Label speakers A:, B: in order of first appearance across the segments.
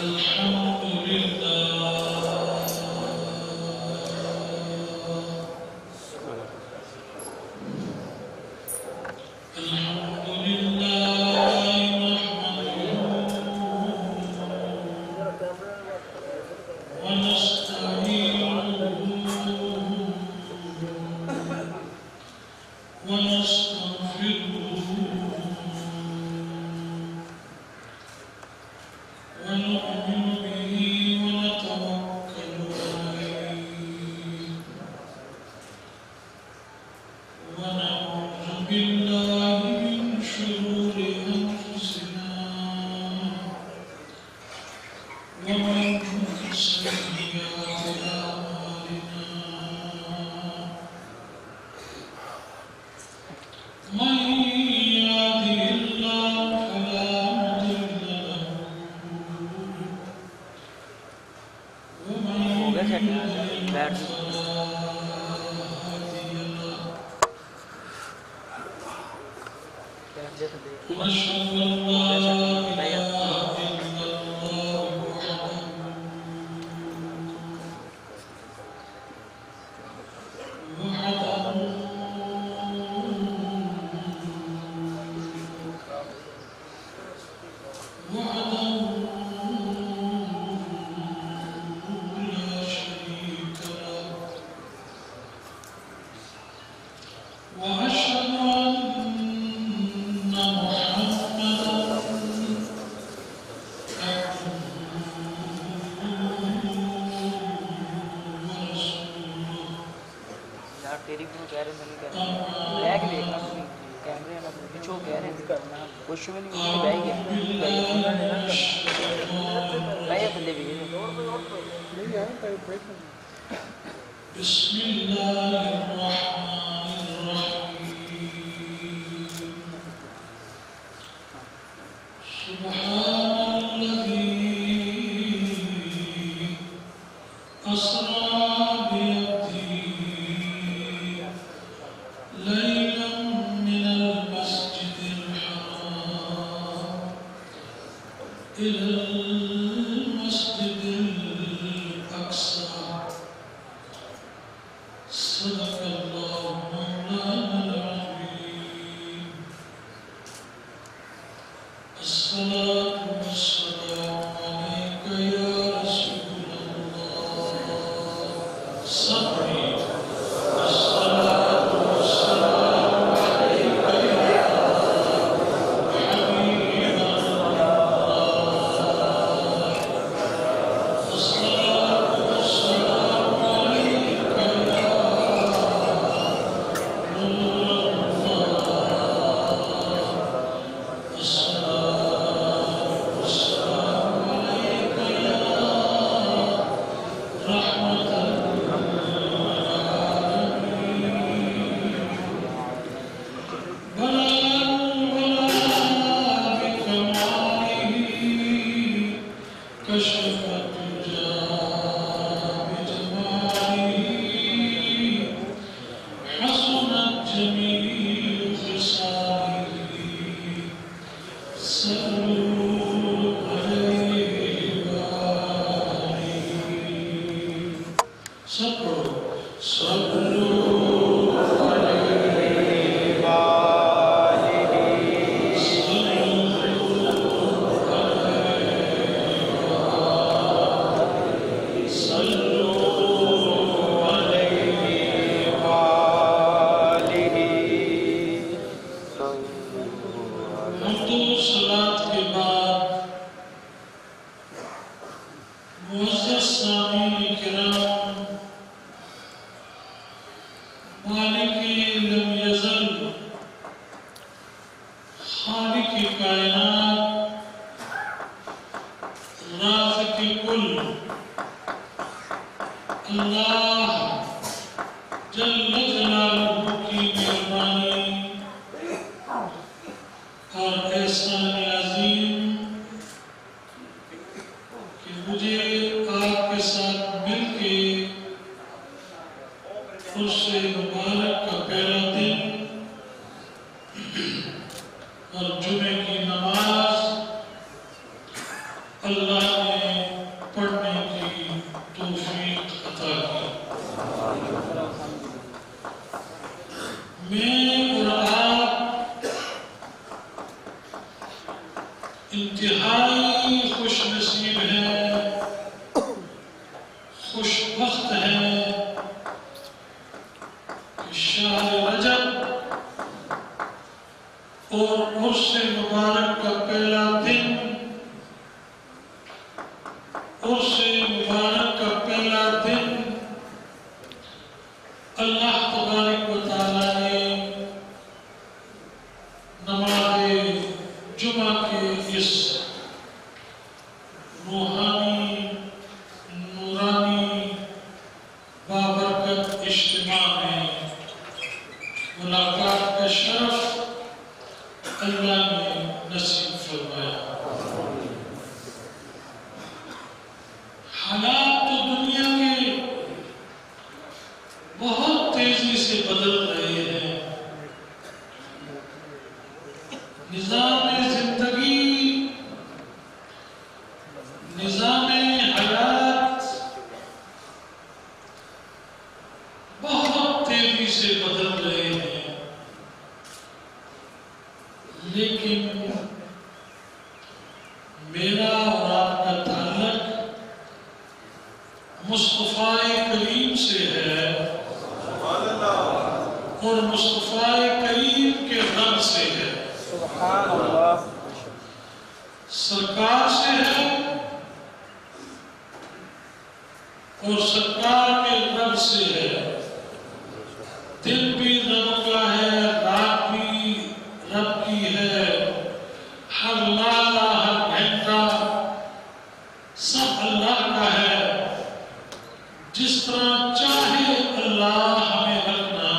A: الحمد لله بسم الله الرحمن الرحيم سبحان الذي أسرى بعبده ليلا من المسجد الحرام إلى المسجد الأقصى صدق الله مولانا العظيم الصلاة والسلام عليك يا رسول الله صبري الصلاة والسلام عليك يا حبيب الله الصلاة والسلام عليك يا كشف الدجى بجماله حسنت جميع خصاله صلوا عليه وآله صلوا صلاة کے بعد معزز سامعین کرام مالک لم یزل خالق کائنات رازق کل اللہ جل جلالہ کی مہربانی اور احسان عظیم کہ مجھے آپ کے ساتھ مل کے اس سے مبارک کا پہلا دن اور جمعے کی نماز اللہ نے پڑھنے کی توفیق عطا کی۔ میں اور آپ انتہائی خوش نصیب ہیں، خوش بخت ہیں کہ شہر رجب اور عرس مبارک کا پہلا دن، عرس مبارک کا پہلا دن اللہ تبارک و تعالیٰ نے نماز جمعہ کے اس روحانی نورانی بابرکت اجتماع میں ملاقات کا شرف اللہ نے نصیب فرمایا۔ حالات تو دنیا کے بہت تیزی سے بدل رہے ہیں، نظام زندگی، نظام حیات بہت تیزی سے بدل رہے ہیں، لیکن میرا اور آپ کا تعلق مصطفیٰ کریم سے ہے اور مصطفیٰ کریم کے رنگ سے ہے،
B: سبحان اللہ،
A: سرکار سے ہے اور سرکار کے رب سے ہے۔ دن بھی رب کا ہے، رات بھی رب کی ہے، ہر لالہ ہر گھنٹہ سب اللہ کا ہے۔ جس طرح چاہے اللہ ہمیں رکھنا،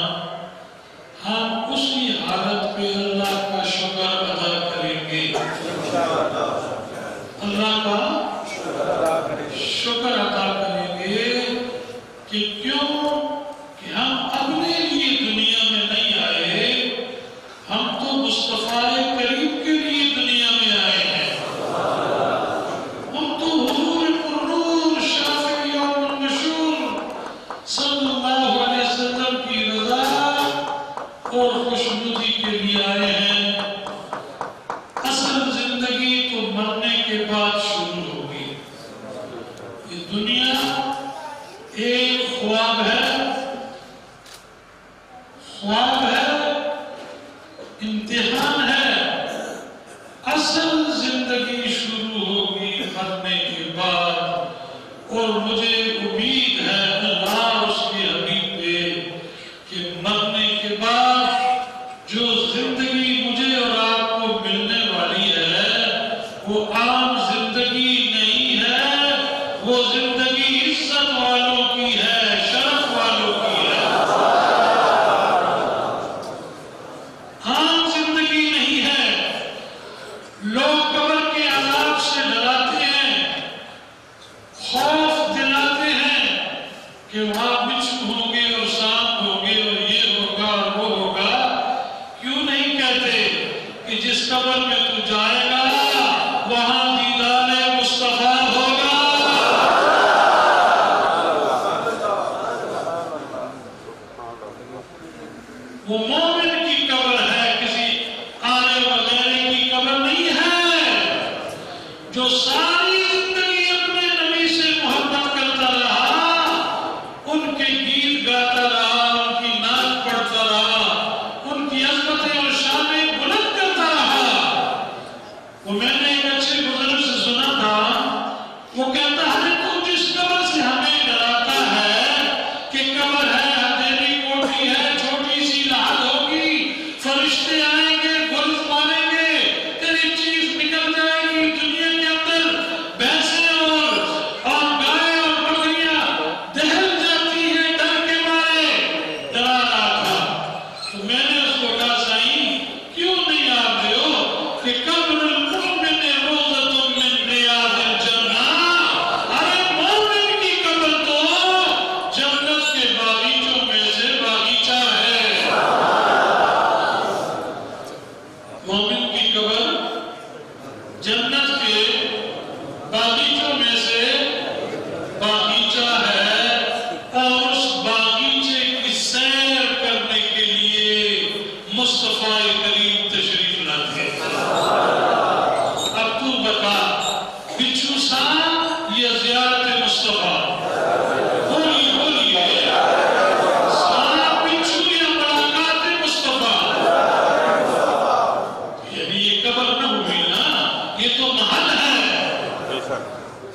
A: ہم اسی حالت پہ اللہ کا شکر ادا کریں گے، اللہ کا شکر ادا کریں گے کہ کیوں کہ ہم اپنے لیے دنیا میں نہیں آئے، ہم تو مصطفیٰ کریم کے لیے دنیا میں آئے ہیں۔ ہم تو حضور پرنور شافع یوم النشور صلی اللہ علیہ وسلم کی رضا اور خوشنودی کے لیے آئے ہیں۔ اصل زندگی تو مرنے کے بعد شروع ہوگی۔ یہ دنیا ایک خواب ہے، خواب ہے، امتحان ہے۔ اصل زندگی شروع ہوگی مرنے کے بعد، اور مجھے امید ہے اللہ اور اس کے حبیب پہ کہ مرنے کے بعد جو زندگی مجھے اور آپ کو ملنے والی ہے وہ عام زندگی نہیں ہے، وہ زندگی عزت والوں کی ہے، شرف والوں کی ہے، عام زندگی نہیں ہے۔ لوگ قبر کے عذاب سے ڈراتے ہیں، خوف دلاتے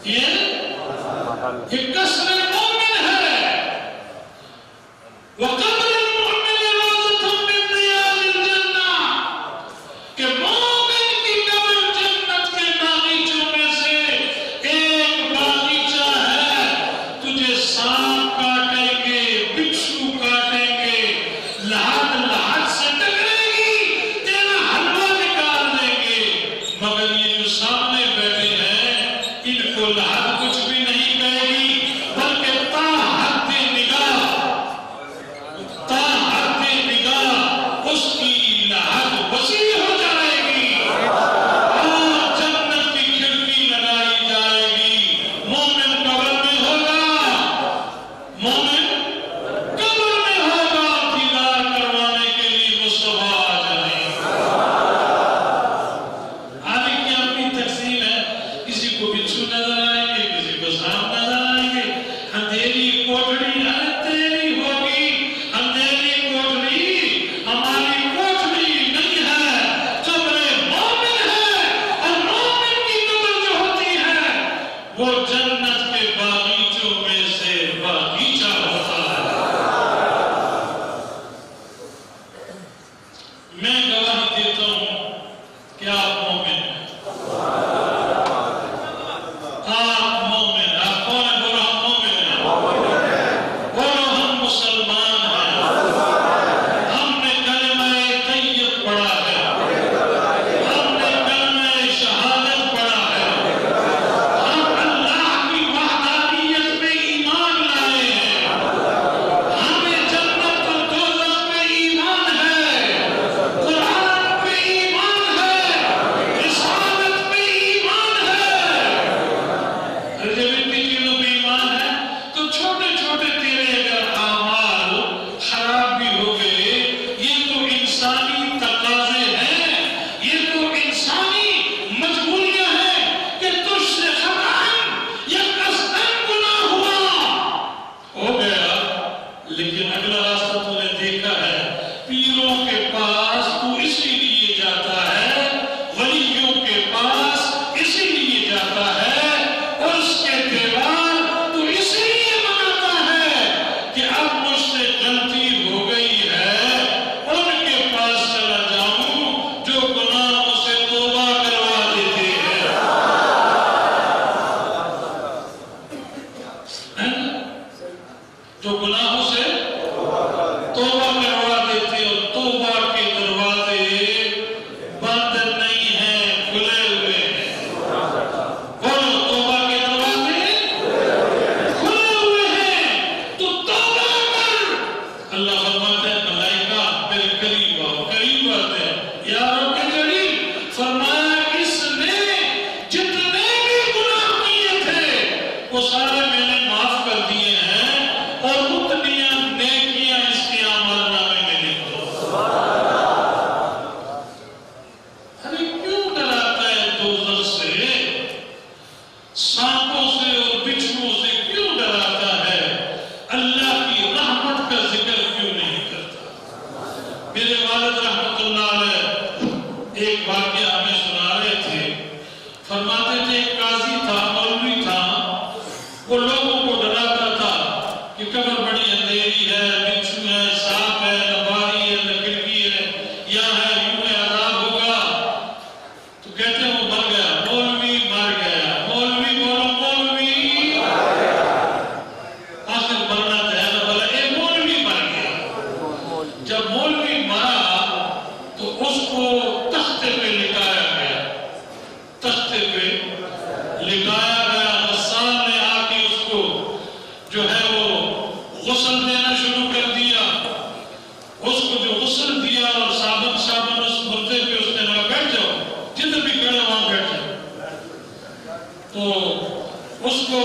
A: یہ قصر مومن ہے وقبر المؤمن روضۃ من ریاض الجنہ کہ مومن کی قبر جنت کے باغیچوں میں سے ایک باغیچہ ہے تجھے سانپ کاٹیں گے بچھو کاٹیں گے لحد سے ٹکرے گی تیرا حلوہ نکال دیں گے مگر یہ جو سامنے بیٹھے ہیں ان کو لحد کچھ بھی نہیں کہے گی بلکہ تا حد نگاہ اس کی لحد وسیع ہو جائے گی اور جنت کی کھڑکی لگائی جائے گی مومن قبر میں ہوگا مومن قبر میں ہوگا دیدار کروانے کے لیے مصطفیٰ آ جائیں آدھے کی اپنی تقسیم ہے کسی کو بچھو نظر آئیں گے کسی کو سانپ نظر آئیں گے اندھیری کوٹڑی تیری ہوگی اندھیری کوٹڑی ہماری کوٹڑی نہیں ہے قبر مومن ہے اور مومن کی قبر جو ہوتی ہے وہ جنت کے باغیچوں میں سے باغیچہ ہوتا ہے میں گواہی دیتا ہوں کہ آپ مومن ہیں آپ مومن ہیں آپ کون ہیں بولو ہم مومن ہیں بولو ہم مسلمان ہیں ہم نے کلمہ طیب پڑھا ہے ہم نے کلمہ شہادت پڑھا ہے ہم اللہ کی وحدانیت میں ایمان لائے ہیں ہمیں جنت اور دوزخ میں ایمان ہے قرآن پہ ایمان ہے رسالت پہ ایمان ہے اور جب اتنی چیزوں پہ ایمان ہے تو چھوٹے چھوٹے تیرے اگر اعمال خراب بھی ہو گئے یہ تو انسانی تقاضے ہیں یہ تو انسانی مجبوریاں ہیں کہ تجھ سے خطاً یا قصداً گناہ ہو گیا لیکن اگلا راستہ تو نے دیکھا ہے پیروں کے پاس تو اسی لیے جاتا ہے ولیوں کے پاس اسی لیے جاتا ہے اور اس کے دیوار تو اسی لیے بناتا ہے کہ اب مجھ سے غلطی ہو گئی ہے ان کے پاس چلا جاؤں جو گناہوں سے توبہ کروا دیتے ہیں جو گناہوں سے توبہ کروا دیتے اور توبہ کے دروازے بند نہیں ہیں کھلے ہوئے ہیں بولو توبہ کے دروازے کھلے ہوئے ہیں تو توبہ کر اللہ فرماتا ہے ملائکہ میرے قریب آؤ قریب آتے ہیں یاروں کے قریب فرمایا اس نے جتنے بھی گناہ کیے تھے وہ سارے میں نے معاف کر دیے ہیں اور اتنی نیکیاں اس کے عمل نامے میں لکھو ارے کیوں ڈراتا ہے دوزخ سے سانپوں سے اور بچھوؤں سے کیوں ڈراتا ہے اللہ کی رحمت کا ذکر کیوں نہیں کرتا میرے والد رحمت اللہ علیہ ایک واقعہ ہمیں سنا رہے تھے فرماتے تھے ایک قاضی تھا مولوی تھا وہ لوگوں کو ڈراتا تھا کہ قبر بڑی اندھیری ہے بچھو ہے سانپ ہے نہ باری ہے نہ کھڑکی ہے یہاں ہے یوں ہے عذاب ہوگا تو کہتے ہیں وہ مر گیا مولوی مر گیا مولوی بولو مولوی آخر مرنا تو ہے نا بولا اے مولوی مر گیا جب مولوی مرا تو اس کو تختے پہ لٹایا گیا تختے پہ لٹایا گیا غسال نے آ کے اس کو جو ہے وہ غسل دینا شروع کر دیا اس کو جو غسل دیا اور صابن اس مردے پہ اس نے کہا بیٹھ جاؤ جدھر بھی کھڑے وہاں بیٹھ جاؤ تو اس کو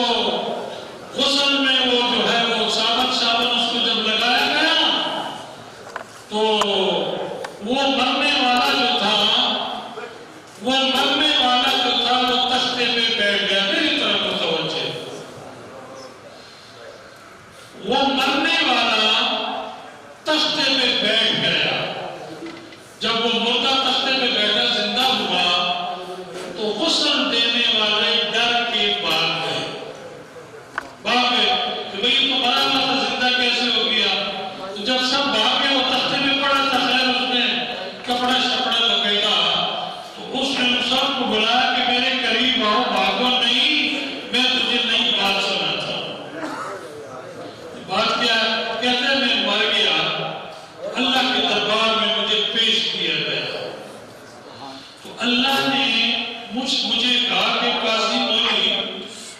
A: غسل میں وہ جو ہے وہ صابن اس کو جب لگایا گیا تو وہ مرنے والا جو تھا وہ تختے پہ بیٹھ گیا میری طرف متوجہ وہ مرنے والا تختے پہ بیٹھ گیا جب وہ مردہ تختے پہ بیٹھا زندہ ہوا تو غسل دینے والے ڈر کے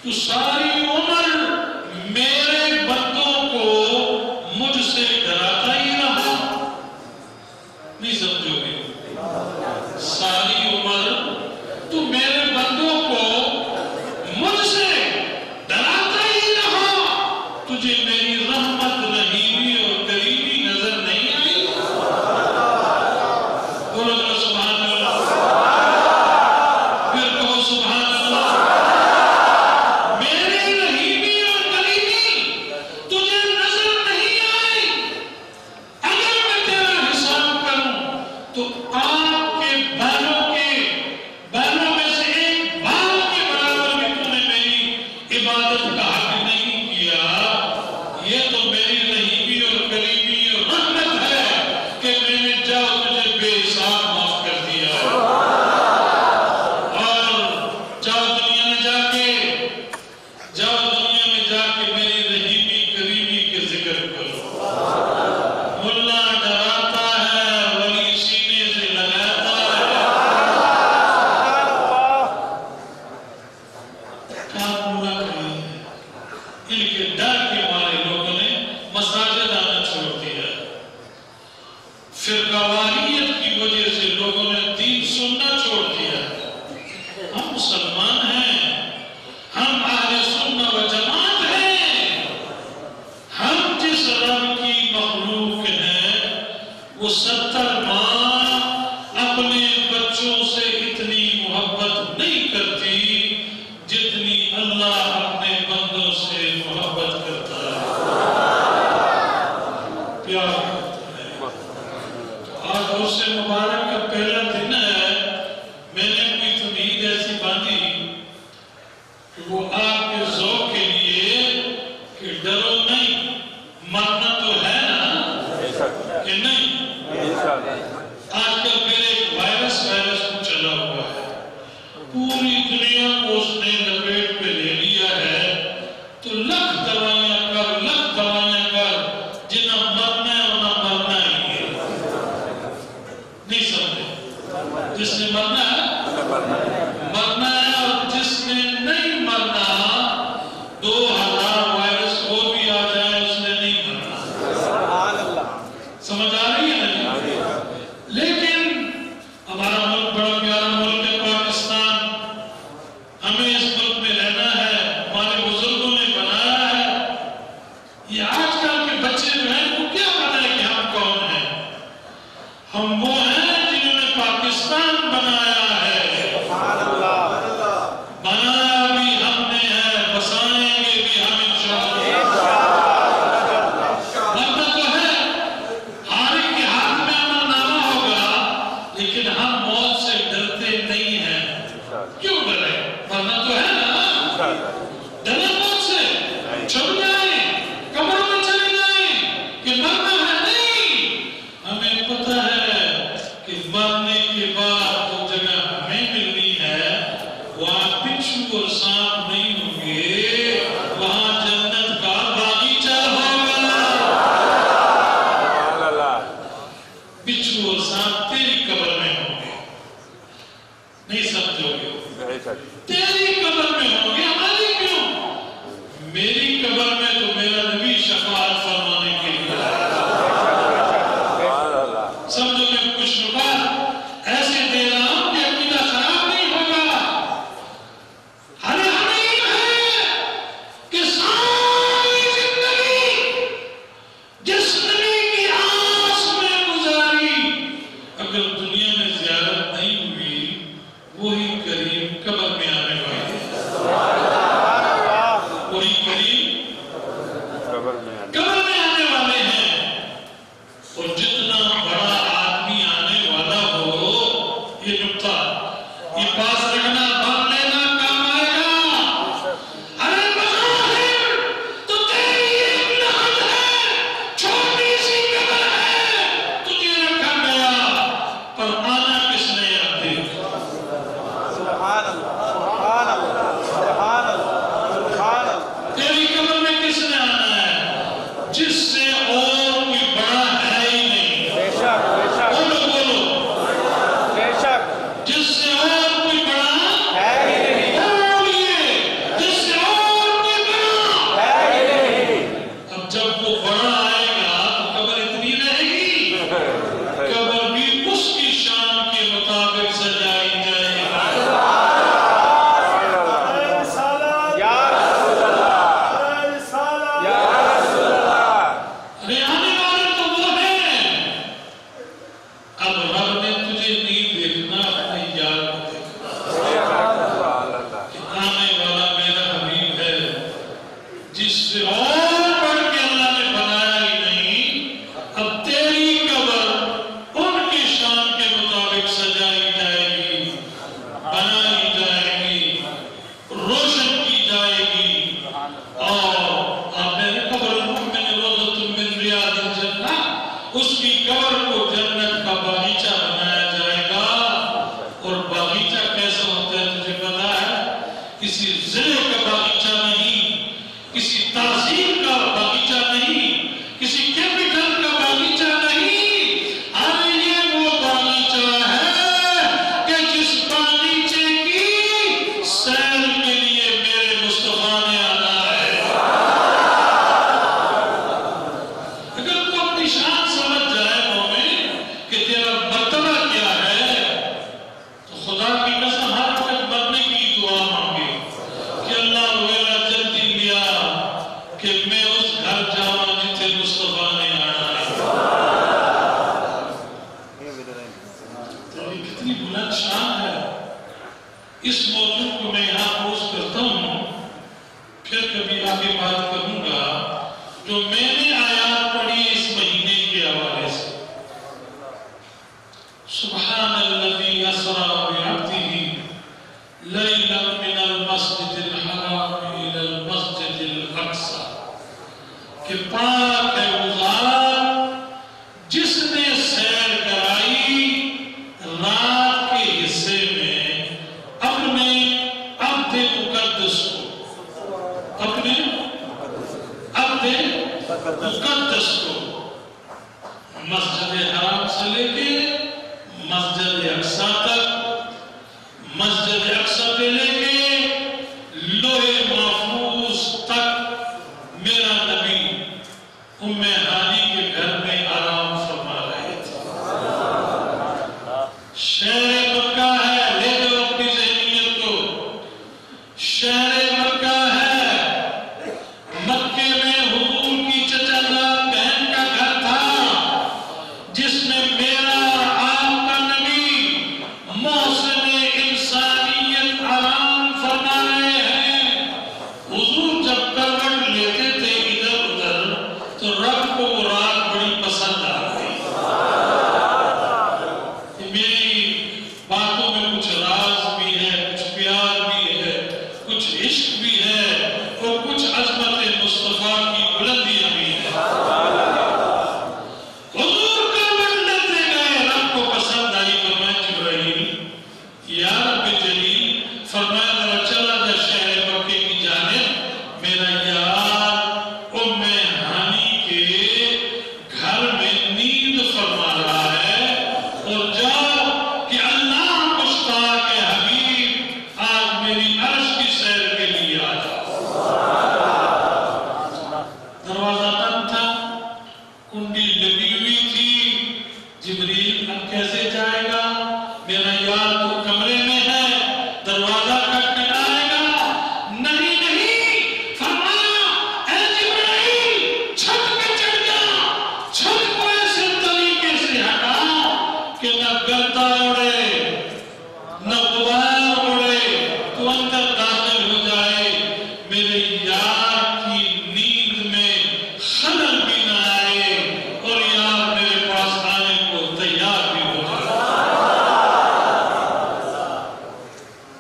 A: تو ساری عمر میرے بندوں کو مجھ سے ڈراتا ہی رہا. نہیں سمجھو گے؟ ساری عمر تو میرے بندوں کو مجھ سے ڈراتا ہی رہا. تجھے میری رحمت رحیمی اور کریمی نظر نہیں آئی؟ بولو ذرا سبحان اللہ. پھر کہو سبحان اللہ. میری رحیمی اور کریمی تجھے نظر نہیں آئی؟ اگر میں تیرا حساب کروں تو آپ کے بالوں میں سے ایک بال کے برابر بھی تو نے میری عبادت کا حق نہیں کیا. یہ تو میری رحیمی اور کریمی اور رحمت ہے کہ میں نے جاؤ تجھے بے حساب معاف کر دیا. اور جاؤ دنیا میں جا کے میری رحیمی کریمی کے ذکر کرو. ملا ڈراتا ہے ولی سینے سے لگاتا ہے. کام پورا کیا ہے. ان کے ڈر کے مارے لوگوں نے مساجد آنا چھوڑ دیا. فرقواریت کی وجہ سے لوگوں نے دین سننا چھوڑ دیا. ہم مسلمان ہیں، ہم اہل سنت و جماعت ہیں. ہم جس رب کی مخلوق ہیں وہ 70 ماں اپنے بچوں سے اتنی محبت نہیں کرتی جتنی اللہ اپنے بندوں سے محبت کرتا ہے، پیار کرتا ہے. آج عرس مبارک کا پہلا دن ہے. میں نے اپنی تمہید ایسی باندھی کہ وہ آپ کے ذوق کے لیے کہ ڈرو نہیں، مرنا تو ہے نا کہ نہیں. آج کل پھر ایک وائرس کو چلا ہوا ہے. پوری دنیا کو اس نے لپیٹ پہ لے لیا ہے. تو لکھ دوائیاں کر جنہیں مرنا ہے انہیں مرنا ہی ہے. نہیں سمجھے؟ جس نے مرنا ہے مرنا ہے، اور جس نے نہیں مرنا اللہ ویلا جلدی لیا کہ میں اس گھر جاواں جتھے مصطفیٰ نے آنا ہے۔ تو یہ کتنی بلند شان ہے۔ اس موضوع کو میں یہاں پوز کرتا ہوں، پھر کبھی آگے بات کروں گا۔ جو میں نے آیات پڑھی اس مہینے کے حوالے سے، سبحان الذی اسری بعبدہ لیلا من المسجد الحرام الی المسجد الاقصی، کہ پاک ہے وہ ذات جس نے سیر کرائی رات کے حصے میں اپنے عبد مقدس کو، اپنے عبد مقدس کو، مسجد حرام سے لے کے مسجد اقصی تک، مسجد اقصی سے لے کے لوح محفوظ تک میرا نبی ام ہانی کے گھر میں آرام فرما رہے تھے۔ شہر مکہ ہے، لے جاؤ اپنی ذہنیت کو، شہر مکہ ہے، مکے میں حضور کی چچا زاد بہن کا گھر تھا، جس میں میرا آپ کا نبی محسن انسانیت آرام فرما رہے ہیں۔ حضور جب کروٹ لیتے تھے ادھر ادھر تو رب کو وہ رات بڑی پسند آ گئی۔ میری باتوں میں کچھ راز بھی ہے، کچھ پیار بھی ہے، کچھ عشق بھی ہے، اور کچھ عظمت مصطفیٰ کی بلندیاں بھی ہیں۔ حضور کروٹ لیتے گئے، رب کو پسند آئی، فرمایا جبرائیل یا رب جلیل، فرمایا ذرا چلا جا شہر مکے کی جانب، میرا یار ام ہانی کے گھر میں نیند فرما رہا ہے، اور جاؤ کہ اللہ مشتاق ہے حبیب، آج میری عرش کی سیر کے لیے آ جاؤ۔ دروازہ بند تھا، کنڈی لگی ہوئی تھی، جبریل اب کیسے جائے گا؟ میرا یار تو کمرے میں ہے، دروازہ کھٹکھٹائے گا۔ نہیں نہیں، فرمایا اے جبرائیل چھت پہ چڑھ جا، چھت کو ایسے طریقے سے ہٹا کہ نہ گردہ اڑے نہ غبار اڑے، تو اندر داخل ہو جائے، میرے یار کی نیند میں خلل بھی نہ آئے، اور یار میرے پاس آنے کو تیار بھی ہو جائے۔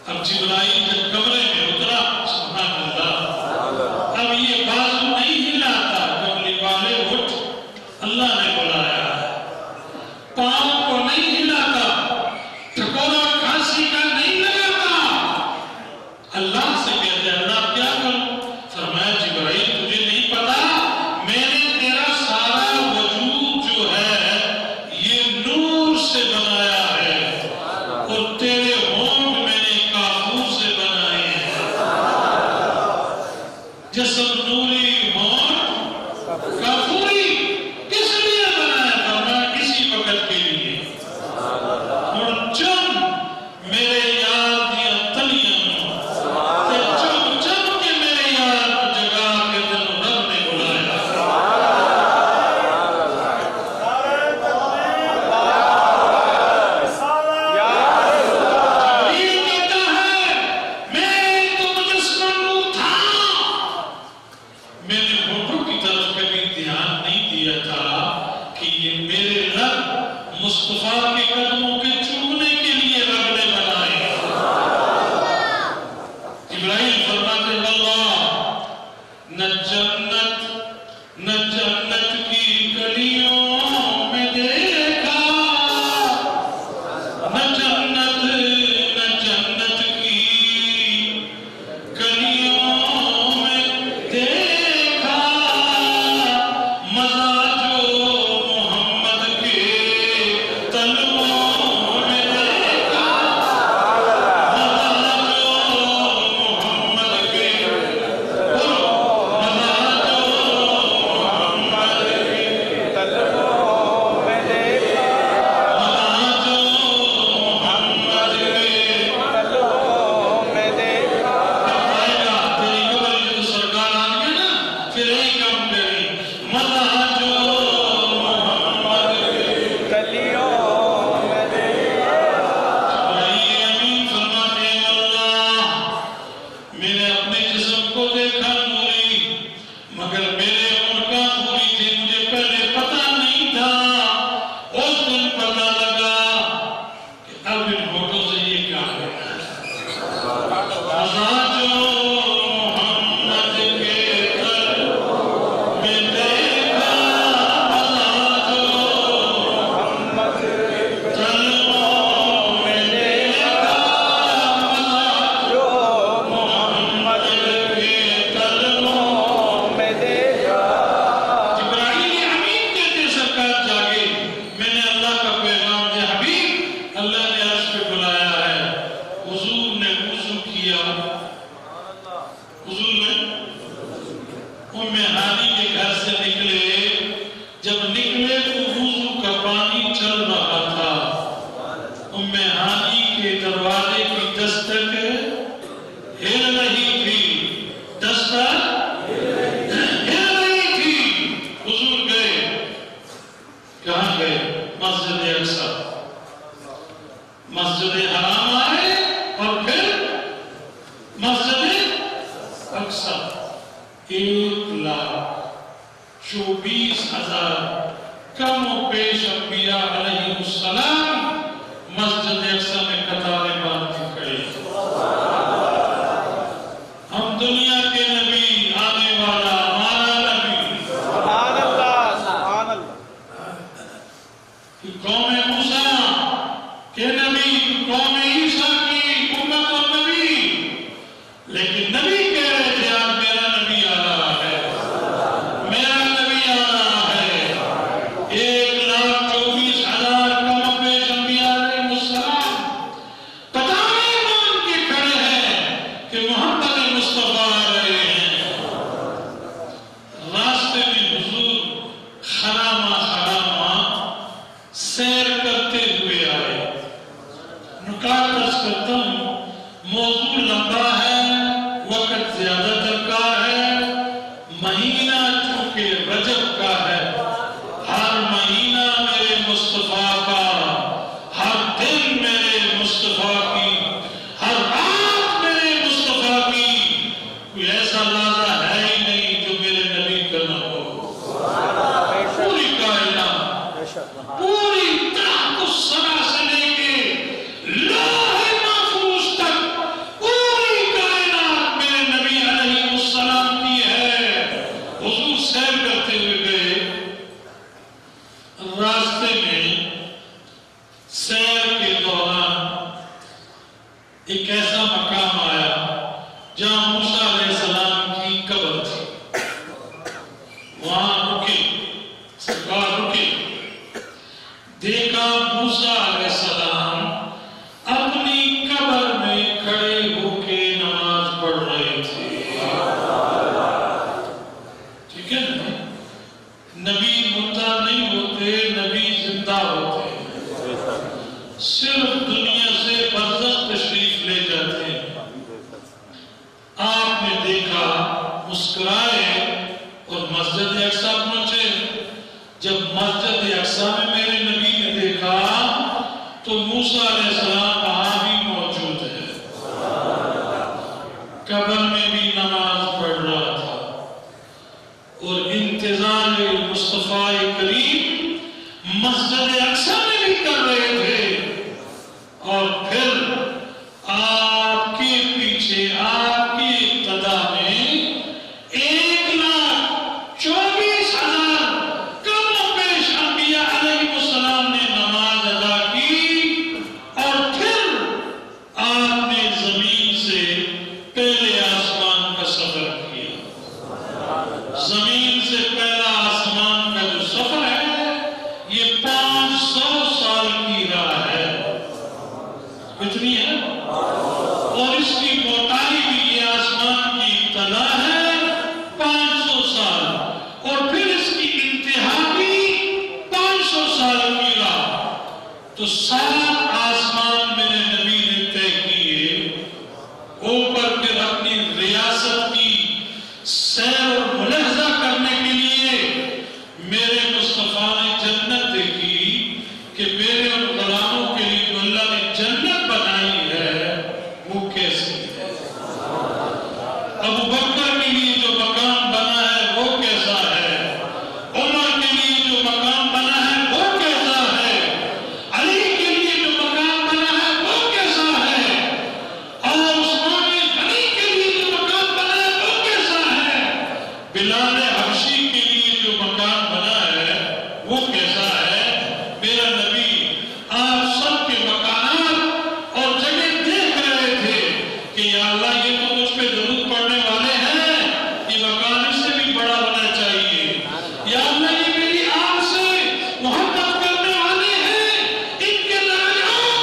A: اب جبرائیل جب کمرے میں اترا، سبحان اللہ، اب یہ بازو نہیں ہلاتا، کملی والے اٹھ، اللہ نے بلایا ہے، پاؤں کو نہیں ہلاتا، ٹھکورا کھانسی کا نہیں لگاتا، اللہ سے کہتے ہیں اللہ کیا کروں؟ فرمایا جبرائیل تجھے نہیں پتا، میں نے تیرا سارا وجود جو ہے یہ نور سے بنایا ہے، اور تیرے ہونٹ میں نے کافور سے بنائے ہیں۔ جسم نوری، ہونٹ کافوری، کس لیے بنایا؟ فرمایا اسی وقت کے لیے، اور چم میرے یار دیا تلیاں تے چم چم کے میرے یار کو جگا کے تینوں رب نے بلایا۔ جبریل کہتا ہے میں تو مجسمہ نور تھا، میں نے ہونٹوں کی طرف کبھی دھیان نہیں ام ہانی کے گھر سے نکلے، جب نکلے تو وضو کا پانی چل رہا تھا، ام ہانی کے دروازے کی دستک ہل رہی تھی، دستک ہل رہی تھی۔ حضور گئے، کہاں گئے؟ مسجد اقصی، مسجد حرام آئے اور پھر مسجد اقصی۔ 1,24,000 کم و بیش انبیاء علیہ السلام مسجد اقصی میں قطاریں باندھ کے کھڑے۔ ہم دنیا کے نبی، آنے والا ہمارا نبی،
B: سبحان اللہ سبحان اللہ،
A: قوم موسیٰ کے نبی، قوم عیسیٰ کی امت اور نبی، لیکن نبی کہہ رہے تھے آج میرا نبی آ رہا ہے، میرا نبی آ رہا ہے۔ 1,24,000 کم و بیش انبیاء علیہ السلام قطاریں باندھ کے کھڑے ہیں کہ محمد مصطفیٰ آ رہے ہیں۔ راستے میں حضور خرامہ سیر کرتے ہوئے آئے۔ نکات عرض کرتا ہوں، موضوع لمبا ہے، وقت زیادہ درکار ہے، مہینہ چونکہ رجب کا ہے، ہر مہینہ میرے مصطفیٰ کا، ہر دن میرے مصطفیٰ کی، ہر رات میرے مصطفیٰ کی، کوئی ایسا لحظہ ہے ہی نہیں جو میرے نبی کا نہ ہو۔ پوری کائنات، پوری تحت السما سے لے کے لوح محفوظ تک پوری کائنات میرے نبی علیہ السلام کی ہے۔ حضور سیر کرتے ہوئے گئے، راستے میں سیر کے دوران ایک ایسا مقام آیا جہاں موسیٰ علیہ السلام کی قبر تھی۔ وہاں رکے، سرکار رکے، دیکھا موسیٰ علیہ السلام اپنی قبر میں کھڑے ہو کے نماز پڑھ رہے تھے۔ ٹھیک ہے نا؟ نبی مردہ نہیں ہوتے، نبی زندہ ہوتے ہیں، صرف دنیا سے برزخ تشریف لے جاتے ہیں۔ آپ نے دیکھا، مسکرائے اور مسجد اقصی پہنچے۔ جب مسجد اقصی میں میرے نبی نے دیکھا تو موسیٰ علیہ السلام وہاں بھی موجود ہے، قبر میں بھی نماز پڑھ رہا تھا اور انتظار مصطفیٰ کریم مسجد اقصی میں بھی کر رہے تھے۔ اور پھر آپ کے پیچھے، آپ کی ابتدا میں 1,24,000 کم و بیش انبیاء علیہ السلام نے نماز ادا کی، اور پھر آپ نے زمین سے پہلے آسمان کا سفر کیا۔ زمین سے پہلا آسمان کا جو سفر ہے یہ 500 سال کی راہ ہے۔ کتنی ہے؟ اور اس کی موٹائی بھی، یہ آسمان کی ابتدا ہے 500 سال، اور پھر اس کی انتہا بھی 500 سال کی راہ۔ تو 7 آسمان میرے نبی نے طے کیے، اوپر پھر اپنی ریاست کی سیر اور ملاحظہ کرنے کے لیے میرے مصطفیٰ نے جنت دیکھی کہ میرے اور غلاموں کے لیے جو اللہ نے جنت بنائی ہے وہ کیسی ہے۔ ابو بکر کے لیے جو مقام بنا ہے وہ کیسا ہے، عمر کے لیے جو مقام بنا ہے وہ کیسا ہے، علی کے لیے جو مقام بنا ہے وہ کیسا ہے، اور عثمان غنی کے لیے جو مقام بنا ہے وہ کیسا ہے، بلال حبشی کے لیے جو مقام بنا ہے وہ کیسا ہے۔ میرا نبی آپ سب کے مکانات اور جگہ دیکھ رہے تھے کہ یا اللہ یہ تو مجھ پہ درود پڑھنے والے ہیں، یہ مکان اس سے بھی بڑا ہونا چاہیے، یا اللہ یہ میری آپ سے محبت کرنے والے ہیں، ان کے درجات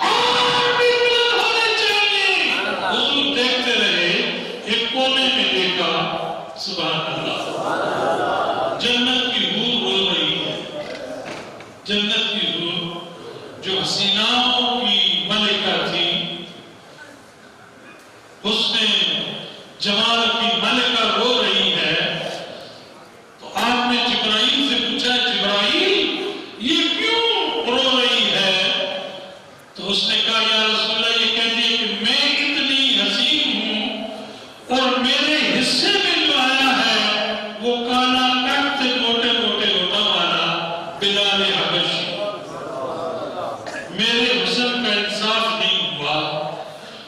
A: اور بھی بلند ہونے چاہیے۔ حضور دیکھتے رہے، ایک کونے میں دیکھا سبحان اللہ. جنت کی حور رو رہی ہے. جنت کی حور جو حسیناؤں کی ملکہ تھی، حسن جمال کی ملکہ رو رہی ہے. تو آپ نے جبرائیل سے پوچھا، جبرائیل یہ کیوں رو رہی ہے؟ تو اس نے کہا یا رسول اللہ، یہ کہتی ہے کہ میں اتنی حسین ہوں اور میرے حصے میں جو آیا ہے وہ کالا کٹ سے موٹے موٹے ہوتا والا بلال حبشی. میرے حسن کا انصاف نہیں ہوا.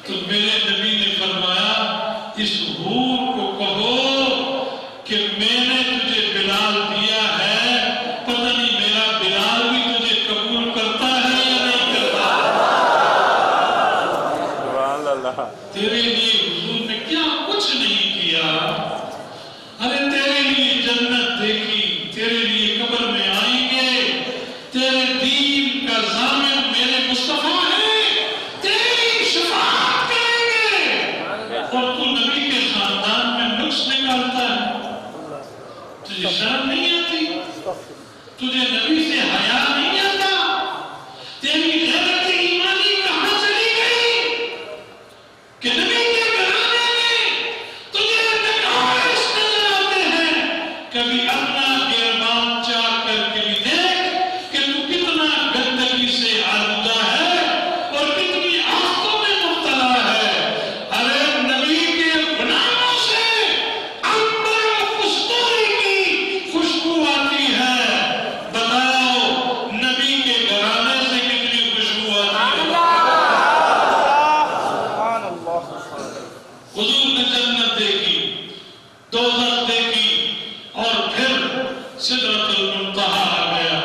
A: تو میرے نبی نے فرمایا اس حور کو کہو کہ میں نے تجھے بلال دیا ہے، پتہ نہیں میرا بلال بھی تجھے قبول کرتا ہے یا نہیں کرتا.
B: سبحان اللہ.
A: تیرے لیے حضور نے کیا کچھ نہیں کیا. ارے تیرے لیے جنت دیکھی، تیرے لیے قبر میں آئیں گے، تیرے دین کا ضامن میرے مصطفیٰ ہے، تیری شفاعت کریں گے. اور تو نبی کے خاندان میں نقص نکالتا ہے. تجھے شرم نہیں آتی؟ تجھے نبی سے حیا نہیں آتا؟ تیری غیرت ایمانی کہاں چلی گئی کہ نبی کے گھرانے میں تجھے نقائص نظر آتے ہیں؟ کبھی اپنا گربان چاک کر کے بھی دیکھ کہ تو کتنا گندگی سے آلودہ ہے اور کتنی آفتوں میں مبتلا ہے. ارے نبی کے غلاموں سے عنبر و کستوری کی خوشبو آتی ہے. بتاؤ نبی کے گھرانے سے کتنی خوشبو آتی ہے؟
B: سبحان اللہ.
A: حضور نے جنت دیکھی، دوزخ دیکھی، اور پھر سدرۃ المنتہا آ گیا.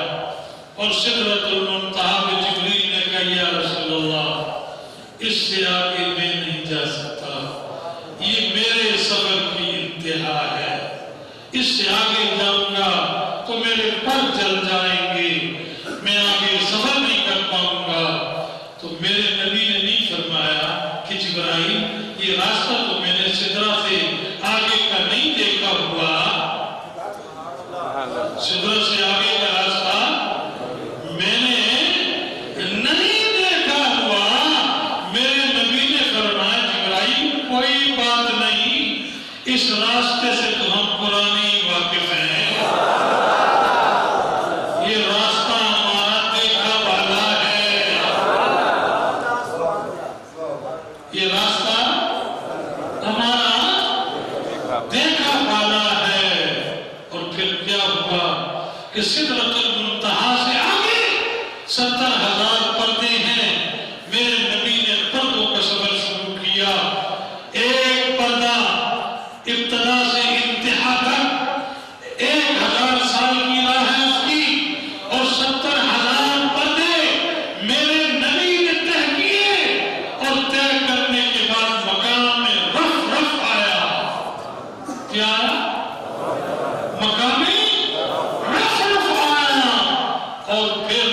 A: اور سدرۃ المنتہا پہ جبریل نے کہا یا رسول اللہ اس سے آگے میں نہیں جا سکتا، یہ میرے صبر کی انتہا ہے. اس سے آگے جاؤں گا تو میرے پر جل جائیں گے، میں آگے صبر نہیں کر پاؤں گا. تو میرے نبی نے نہیں فرمایا کہ جبرائیل یہ راستہ تو میں نے سدرہ سے آگے کا نہیں دیکھا ہوا. سدرہ سے آگے کا راستہ میں نے نہیں دیکھا ہوا. میرے نبی نے فرمایا جبرائیل کوئی بات نہیں، اس راستے سے تو ہم پرانی واقف ہیں. یہ راستہ ہمارا دیکھا والا ہے. یہ راستہ ہمارا دیکھا والا ہے. اور پھر کیا ہوا کہ سدرۃ المنتہا سے آگے 70,000 پردے ہیں. میرے نبی نے پردوں کا سفر شروع کیا. ایک پردہ ابتدا سے انتہا تک 1,000 سال کی راہ ہے اس کی، اور 70,000 پردے میرے نبی نے طے کیے. اور طے کرنے کے بعد مقام میں رف رف آیا. کیا آیا؟ مقام رف رف آیا. اور پھر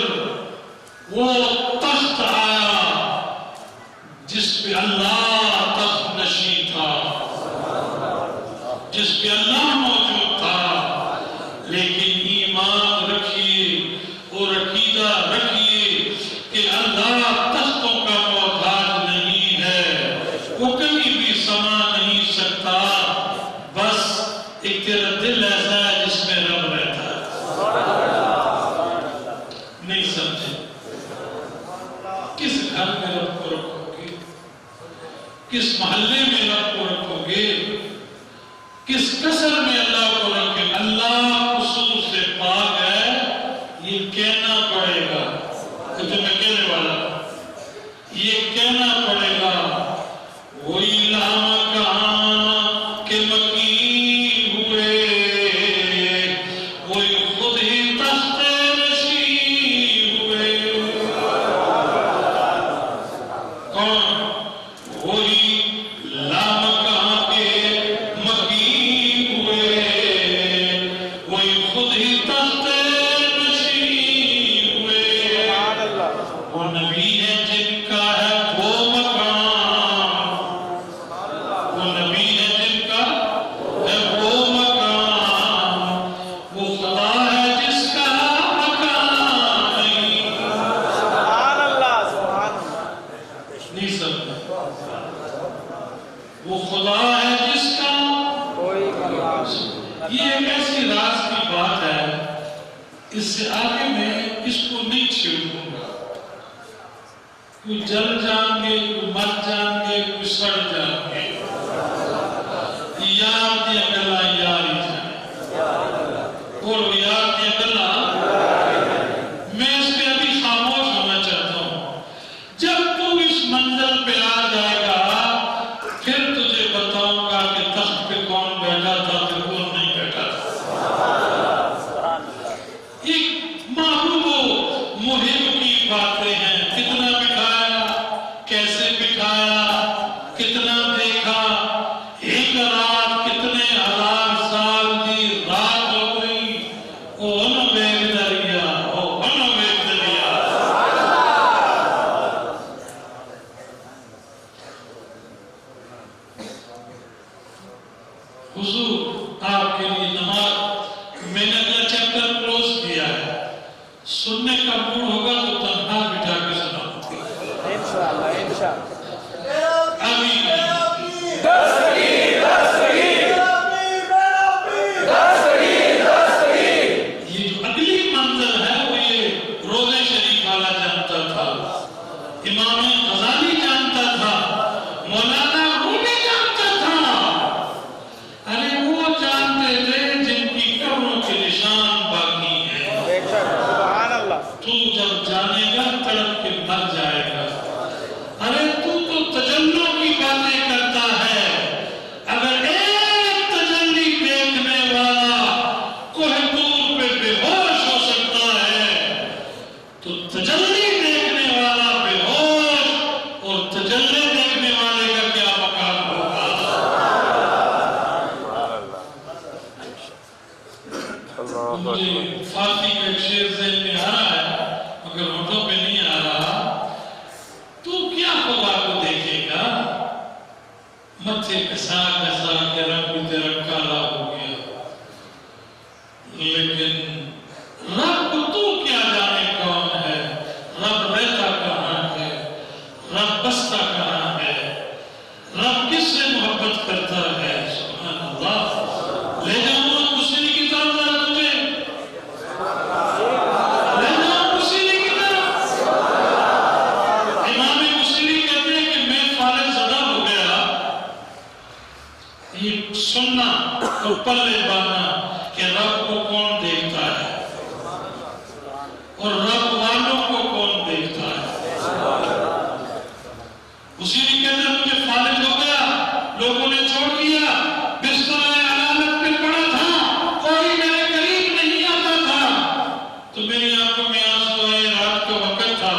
A: وہ تخت آیا جس پہ اللہ تخت نشین تھا، جس پہ اللہ موجود تھا. لیکن ایمان رکھیے اور عقیدہ رکھیے کہ اللہ تختوں کا محتاج نہیں ہے، وہ کبھی بھی سما نہیں سکتا. بس ایک تیرا دل ایسا ہے جس میں رب رہتا ہے. نہیں سمجھے؟ کس گھر میں رب کو رکھو گے؟ کس محلے میں رب کو رکھو گے؟ کس قصر میں اللہ کو رکھے؟ اللہ قصور سے پاک ہے، یہ کہنا پڑے گا. تو جو میں کہنے والا یہ کہنا پڑے گا. وہی لام کہاں کہ مکین ہوئے، وہی خود ہی تخت نشین ہوئے. کون؟ وہی لا یہ ایک ایسی راز کی بات ہے، اس سے آگے میں اس کو نہیں چھیڑوں گا۔ کوئی جل جائیں گے، کوئی مر جائیں گے، کوئی سڑ جائیں گے، یار دیا گلا یار ہی جائیں، بولو یار دیا گلا۔ میں اس پہ ابھی خاموش ہونا چاہتا ہوں۔ جب تو اس منزل پہ آ جائے گا پھر تجھے بتاؤں گا کہ تخت پہ کون بیٹھا تھا پھر کون نہیں بیٹھا تھا۔ ایک محبوب و محب کی باتیں ہیں، کتنا بٹھایا، کیسے بٹھایا، کتنا دیکھا، ایک رات کتنے ہزار سال کی رات ہو گئی، او نہ بیگ دریا، او نہ بیگ دریا۔ حضور آپ کے لیے نماز میں نے اپنا چیپٹر کلوز کیا ہے، سننے کا موڈ ہوگا تو تنہا بٹھا کے سناؤں گا۔
B: انشاءاللہ انشاءاللہ۔
A: آمین۔ یہ جو اگلی منزل ہے وہ یہ روضہ شریف والا جانتا تھا، امام غزالی جانتا تھا، مولانا رومی جانتا تھا۔ ارے وہ جانتے تھے جن کی قبروں کے نشان باقی ہیں۔
B: بے شک، سبحان اللہ۔
A: تو جب جانے گا تڑپ کے مر جائے گا۔ ارے تو تجلیوں کی باتیں کرتا ہے، اگر ایک تجلی دیکھنے والا کوہ طور پہ بے ہوش ہو سکتا ہے تو تجلی دیکھنے والا بے ہوش اور تجلی دیکھنے والے کا کیا مقام ہوگا؟ مجھے فارسی کا ایک شعر ذہن میں آ رہا ہے مگر ہونٹوں پہ نہیں آ رہا۔ تو کیا خدا کو دیکھے گا، متھے کسا کسا کے رنگ بھی تیرا کالا ہو گیا، لیکن رب تو کیا جانے کون ہے، رب رہتا کہاں ہے، رب بستا کہاں ہے، رب کس سے محبت کرتا ہے؟ سبحان اللہ۔ لے جاؤں گا مسیح کی طرف ذرا تجھے، لے جاؤں مسیح کی طرف۔ امام مسیح کہتے ہیں کہ میں فارغ زدہ ہو گیا، یہ سننا اور پلے باندھنا کہ رب کو کون دیکھتا ہے اور رب والوں کو کون دیکھتا ہے۔ اسی لیے کہتے ہیں مجھے فارغ ہو گیا، لوگوں نے چھوڑ دیا، بستر علامت پہ پڑا تھا، کوئی میرے قریب نہیں آتا تھا، تو میری آنکھوں میں آنسو آئے، رات کا وقت تھا،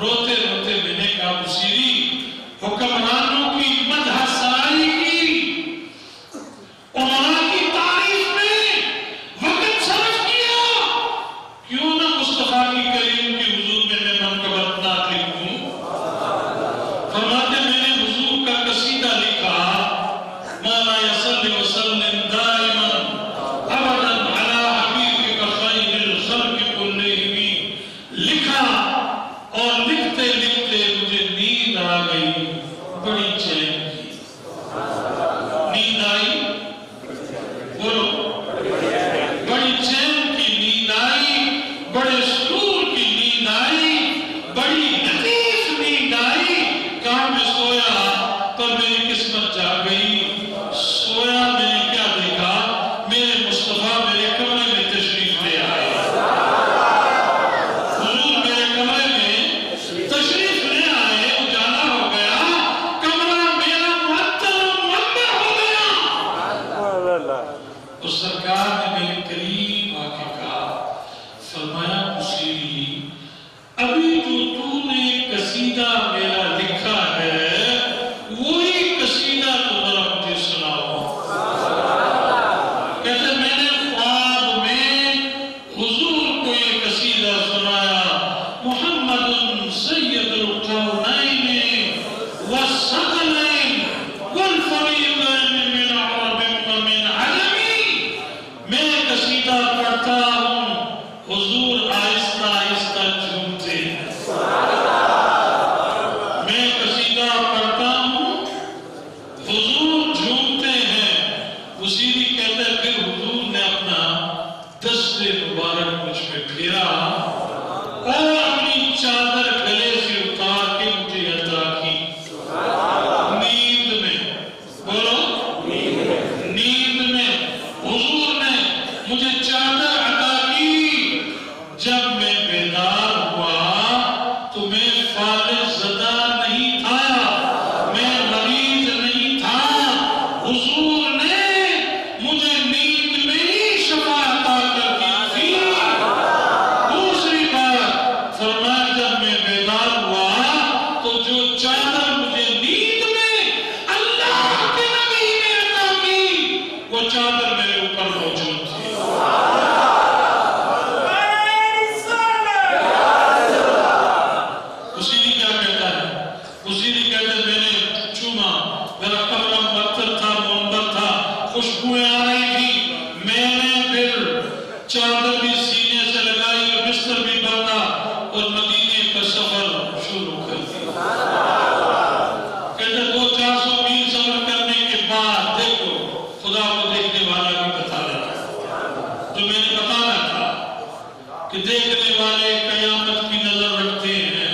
A: روتے روتے میں نے کہا مسیری حکمرانوں کی مدح سرائی کی، عمرہ کی تعریف میں وقت صرف کیا، کیوں نہ مصطفیٰ کی کریم کی حضور میں منقبت نعت لکھوں؟ فرماتے میں نے حضور کا قصیدہ لکھا، مولا صلی وسلم دائما ابدا علی حبیبک خیر الخلق کلہم، لکھا اور لکھتے لکھتے مجھے نیند آ گئی، بڑی چین کی نیند آئی، بولو بڑی چین کی نیند آئی، بڑے سرور کی نیند آئی، بڑی لطیف نیند آئی۔ کہاں میں سویا پر میری قسمت جا گئی، سویا میں نے کیا دیکھا، میرے مصطفیٰ میرے کمرے میں تشریف لے آئے، حضور میرے کمرے میں تشریف لے آئے، اجالا ہو گیا، کمرہ میرا معطر و منور ہو گیا۔ تو سرکار نے میرے قریب آ کے کہا، فرمایا مسیری ابھی جو تو نے قصیدہ میرا لکھا ہے وہی قصیدہ تو ذرا مجھے سناؤ۔ کہتے میں نے خواب میں حضور کو یہ قصیدہ سنایا، محمد سید القونین والثقلین والفریقین من عرب و من عجم۔ میں قصیدہ پڑھتا ہوں، حضور آہستہ آہستہ جھومتے ہیں، میں قصیدہ پڑھتا ہوں، حضور جھومتے ہیں۔ اسی بھی کہتے پھر حضور نے اپنا دست مبارک مجھ پہ پھیرا اور اپنی چادر گلے سے اتار کے مجھے عطا کی نیند میں، بولو نیند میں حضور نے مجھے چادر عطا کی۔ جب میں بیدار ہوا تو میں فالج زدہ نہیں تھا، میں مریض نہیں تھا، حضور نے مجھے نیند میں ہی شفا عطا کر دی تھی۔ دوسری بات فرمایا جب میں بیدار ہوا تو جو چادر مجھے نیند میں اللہ کے نبی نے عطا کی وہ چادر میرے اوپر موجود تھی۔ اسی کیا کہتا ہے، اسی کہتا ہے میں نے چوما، میرا کمرہ پتھر تھا، منبر تھا، خوشبوئیں آ رہی تھی، میں نے پھر چادر بھی سینے سے لگائی اور بستر بھی باندھا اور مدینے کا سفر شروع کر دیا۔ کہتے 200-400 میل سفر کرنے کے بعد دیکھو خدا کو دیکھنے والا بھی بتا رہا ہے جو میں نے بتانا تھا کہ دیکھنے والے قیامت کی نظر رکھتے ہیں،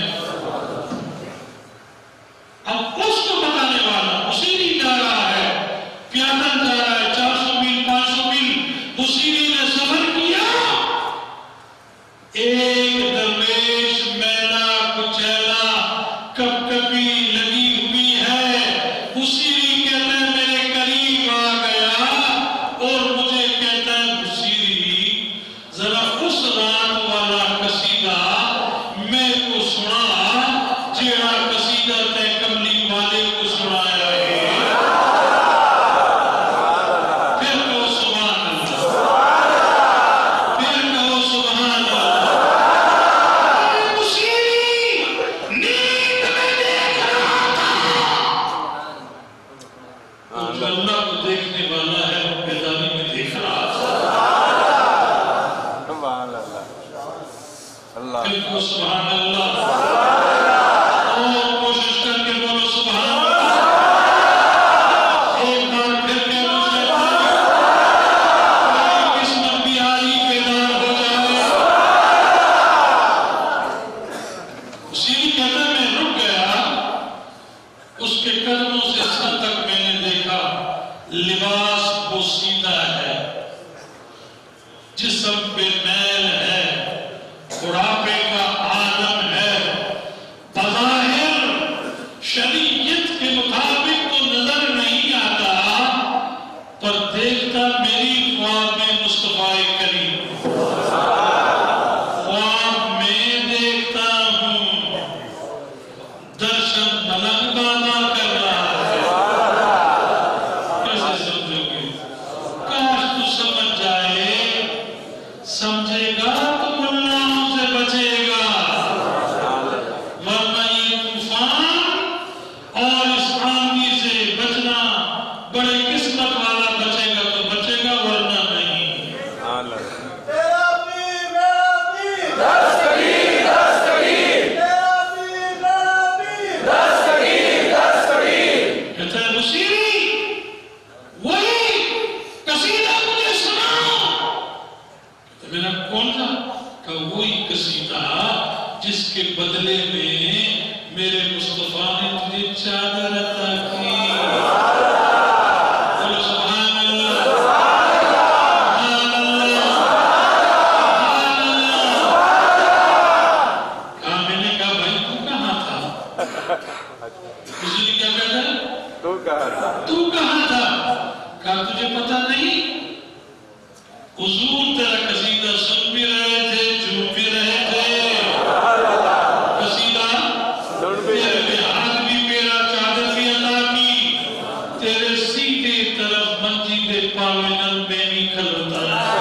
A: اب اس کو بتانے والا حسینی جا رہا ہے، پیادل جا رہا ہے 400 میل 500 میل، حسینی نے سفر کیا۔ ایک درویش میلا کچیلا کب کبھی لگی ہوئی ہے، حسینی کہتا ہے میرے قریب آ گیا اور مجھے کہتا ہے حسینی ذرا اس رات والا قصیدہ میرے کو سنا جیڑا قصیدہ تے کملی والے کو سنایا ہے۔ پھر کہو سبحان اللہ، پھر کہو سبحان اللہ۔ حسینی نیند میں دیکھ رہا تھا، اور جو اللہ کو دیکھنے والا ہے وہ بیداری میں دیکھ رہا تھا۔
B: سبحان اللہ، اللہ
A: پھر کہو سبحان اللہ، اور کوشش کر کے بولو سبحان اللہ۔ ایک بار پھر کہہ لو شیطان قسمت بیاری بیدار ہو جائے۔ اسی کہتا میں رک گیا، اس کے قدموں سے سر تک میں نے دیکھا لباس بوسیدہ ہے، جسم بے میل ہے، بڑھاپے کا عالم ہے، بظاہر شریعت کے مطابق تو نظر نہیں آتا پر دیکھتا میری خواب میں مصطفیٰ کریم، خواب میں دیکھتا ہوں درشن ملک بالا کر رہا ہے۔ کیسے سمجھو گے؟ کاش تو سمجھ جائے، سمجھے گا تو ملاؤں سے بچے گا، ورنہ یہ طوفان اور اس آندھی سے بچنا بڑے قسمت والا بچے گا تو بچے گا ورنہ نہیں۔
C: میرا پیر میرا پیر دستگیر دستگیر، میرا پیر میرا پیر دستگیر دستگیر۔
A: کہتا ہے حسینی وہی قصیدہ مجھے سناؤ۔ تو میرا کون تھا؟ کہ وہی قصیدہ جس کے بدلے میں میرے مصطفیٰ نے تجھے چادر عطا کی۔ بولو سبحان اللہ، سبحان اللہ، سبحان اللہ۔ کہا میں نے کہا بھائی تو کہاں تھا؟ اسی نے کیا کہتا ہے
B: تو کہا تھا
A: تو کہاں تھا؟ کہا تجھے پتہ نہیں حضور تیرا قصیدہ سن بھی رہے تھے، جھوم بھی رہے تھے، قصیدہ
B: سن بھی
A: تیرے پہ ہاتھ بھی میرا چادر بھی عطا کی، تیرے سیدھے طرف منجی پہ پاوینل میں بھی کھلوتا ہے۔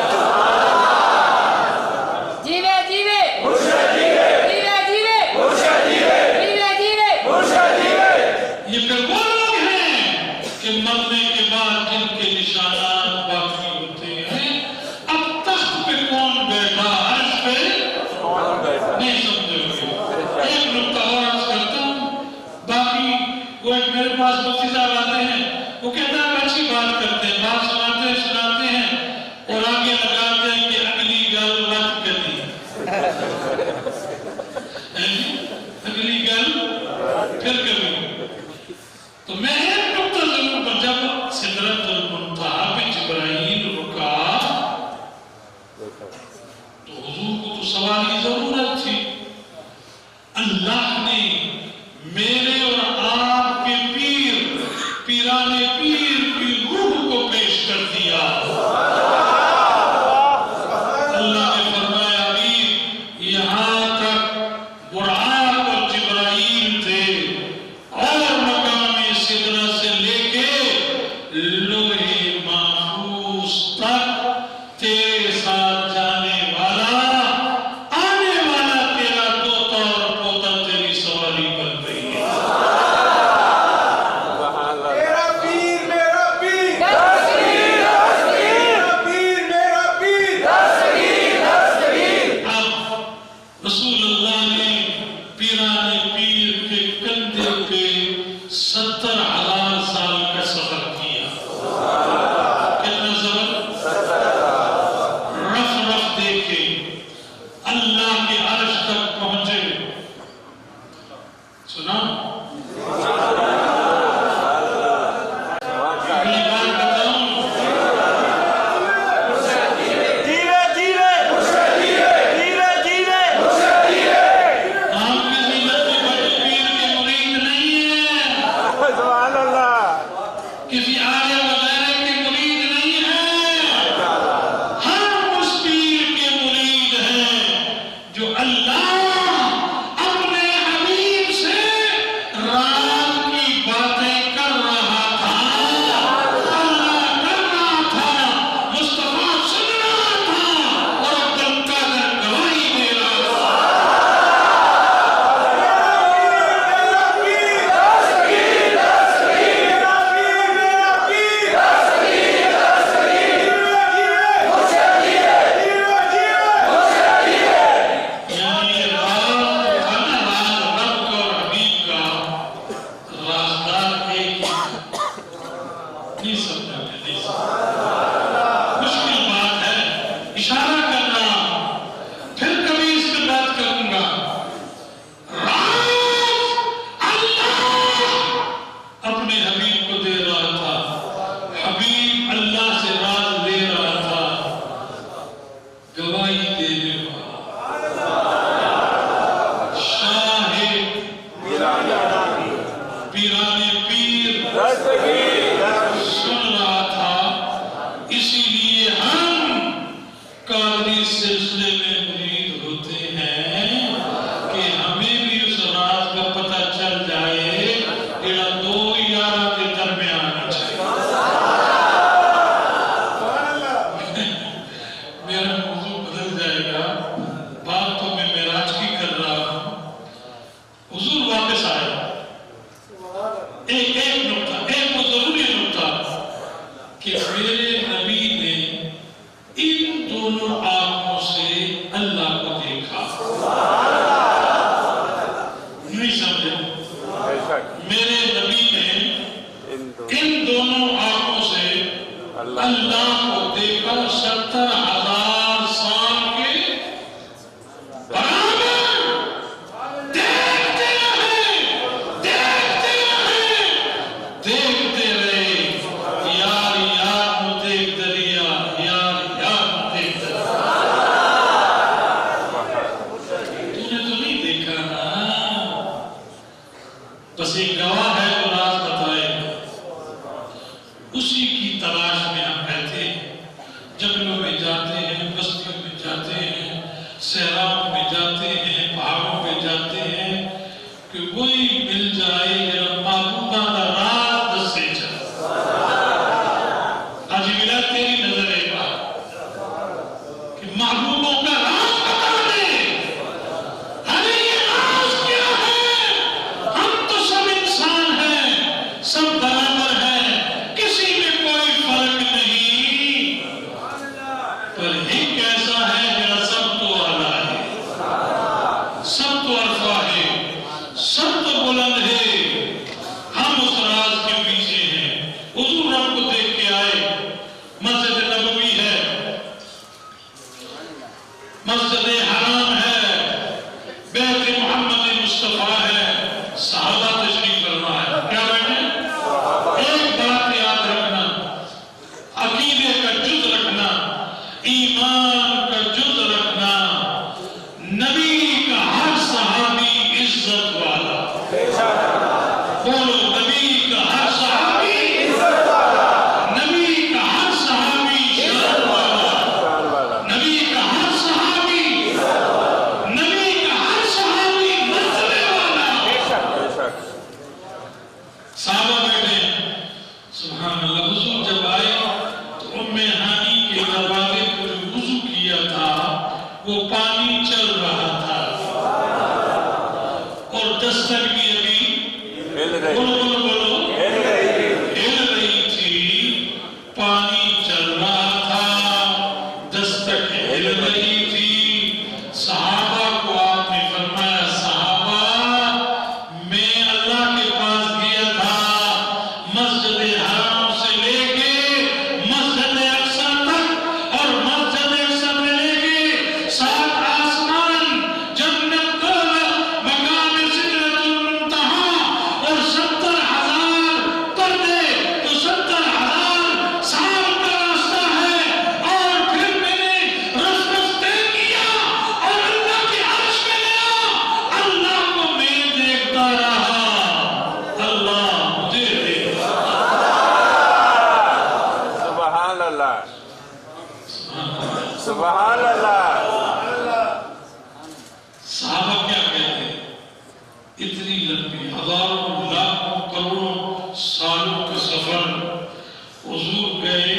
D: جیوے جیوے
C: مرشد جیوے
D: جیوے جیوے
C: مرشد جیوے
D: جیوے جیوے
C: مرشد جیوے۔
A: یہ پھر وہ لوگ ہیں کہ مرنے کے بعد جن کے نشانات باقی ہوتے ہیں۔ اب تخت پہ کون بیٹھا، عرش پہ
B: کون بیٹھا؟
A: نہیں سمجھو گے۔ ایک نکتہ اور عرض کرتا ہوں، باقی وہ ایک میرے پاس مفتی صاحب آتے ہیں، وہ کہتا ہے اچھی بات کرتے ہیں، بات سناتے ہیں، رف رف دیکھے اللہ کے عرش تک پہنچے. سنا اگلی بات بتاؤں
C: جیوے جیوے جیوے جیوے
A: ہم کسی نبی بڑے پیر کے مرید نہیں ہیں,
B: سبحان اللہ.
A: کسی آلے وغیرہ کے مرید نہیں ہیں. ہم اس پیر کے مرید ہیں جو اللہ اپنے حبیب سے رات کی باتیں کر رہا تھا, اللہ کر رہا تھا, مصطفیٰ سن رہا تھا اور عبد القادر گواہی دے رہا تھا. یعنی یہ بات تھا نا, راز رب کا اور حبیب کا رازدار ایک نہیں سمجھا میں نہیں سمجھا. مشکل بات ہے اشارہ کرنا, پھر کبھی اس پہ بات کروں گا. راز اللہ اپنے حبیب کو دے رہا تھا, حبیب اللہ سے راز لے رہا تھا, گواہی دینے والا شاہد پیرانے پیر سن رہا تھا. اسی لیے ہم قادری سلسلے میں مرید ہوتے ہیں کہ ہمیں بھی اس راز کا پتہ چل جائے جڑا دو یاراں کے درمیان چاہیے. میرا موضوع بدل جائے گا, بات تو میں معراج کی کر رہا ہوں. حضور واپس آئے, ایک نقطہ, ایک وہ ضروری نقطہ کہ میرے نبی نے ان دونوں آنکھوں سے اللہ کو دیکھا. نہیں سمجھے؟
B: بے شک
A: میرے نبی نے
B: ان دو
A: ان دونوں آنکھوں سے اللہ کو دیکھا. 70,000 سال کے برابر دیکھتے رہے. یار یار نو دیکھ دریا, یار یار نو دیکھ دریا. تو نے تو نہیں دیکھا نا, بس ایک گواہ ہے جو راز بتائے گا. اسی کی تلاش میں ہم رہتے ہیں, جنگلوں میں جاتے ہیں, بستیوں میں جاتے ہیں, صحراؤں میں جاتے ہیں, پہاڑوں پہ جاتے ہیں کہ وہی مل جائے جب محبوبہ کا راز دسے چاہے. آج ملا تیری نظر ایک بات کہ محبوبوں کا راز بتا دے. ارے یہ راز کیا ہے؟ ہم تو سب انسان ہیں, سب برابر ہیں, کسی میں کوئی فرق نہیں, پر ایک ایسا ہے جہاں سب تو اعلیٰ ہے, سب تو عرفہ ہے, سب تو بلند ہے. ہم اس راز کے پیچھے ہیں. حضور رب کو دیکھ کے آئے, مسجد نبوی ہے,
B: سبحان اللہ.
A: صحابہ کیا کہتے ہیں؟ اتنی لمبی ہزاروں لاکھوں کروڑوں سالوں کا سفر حضور گئے،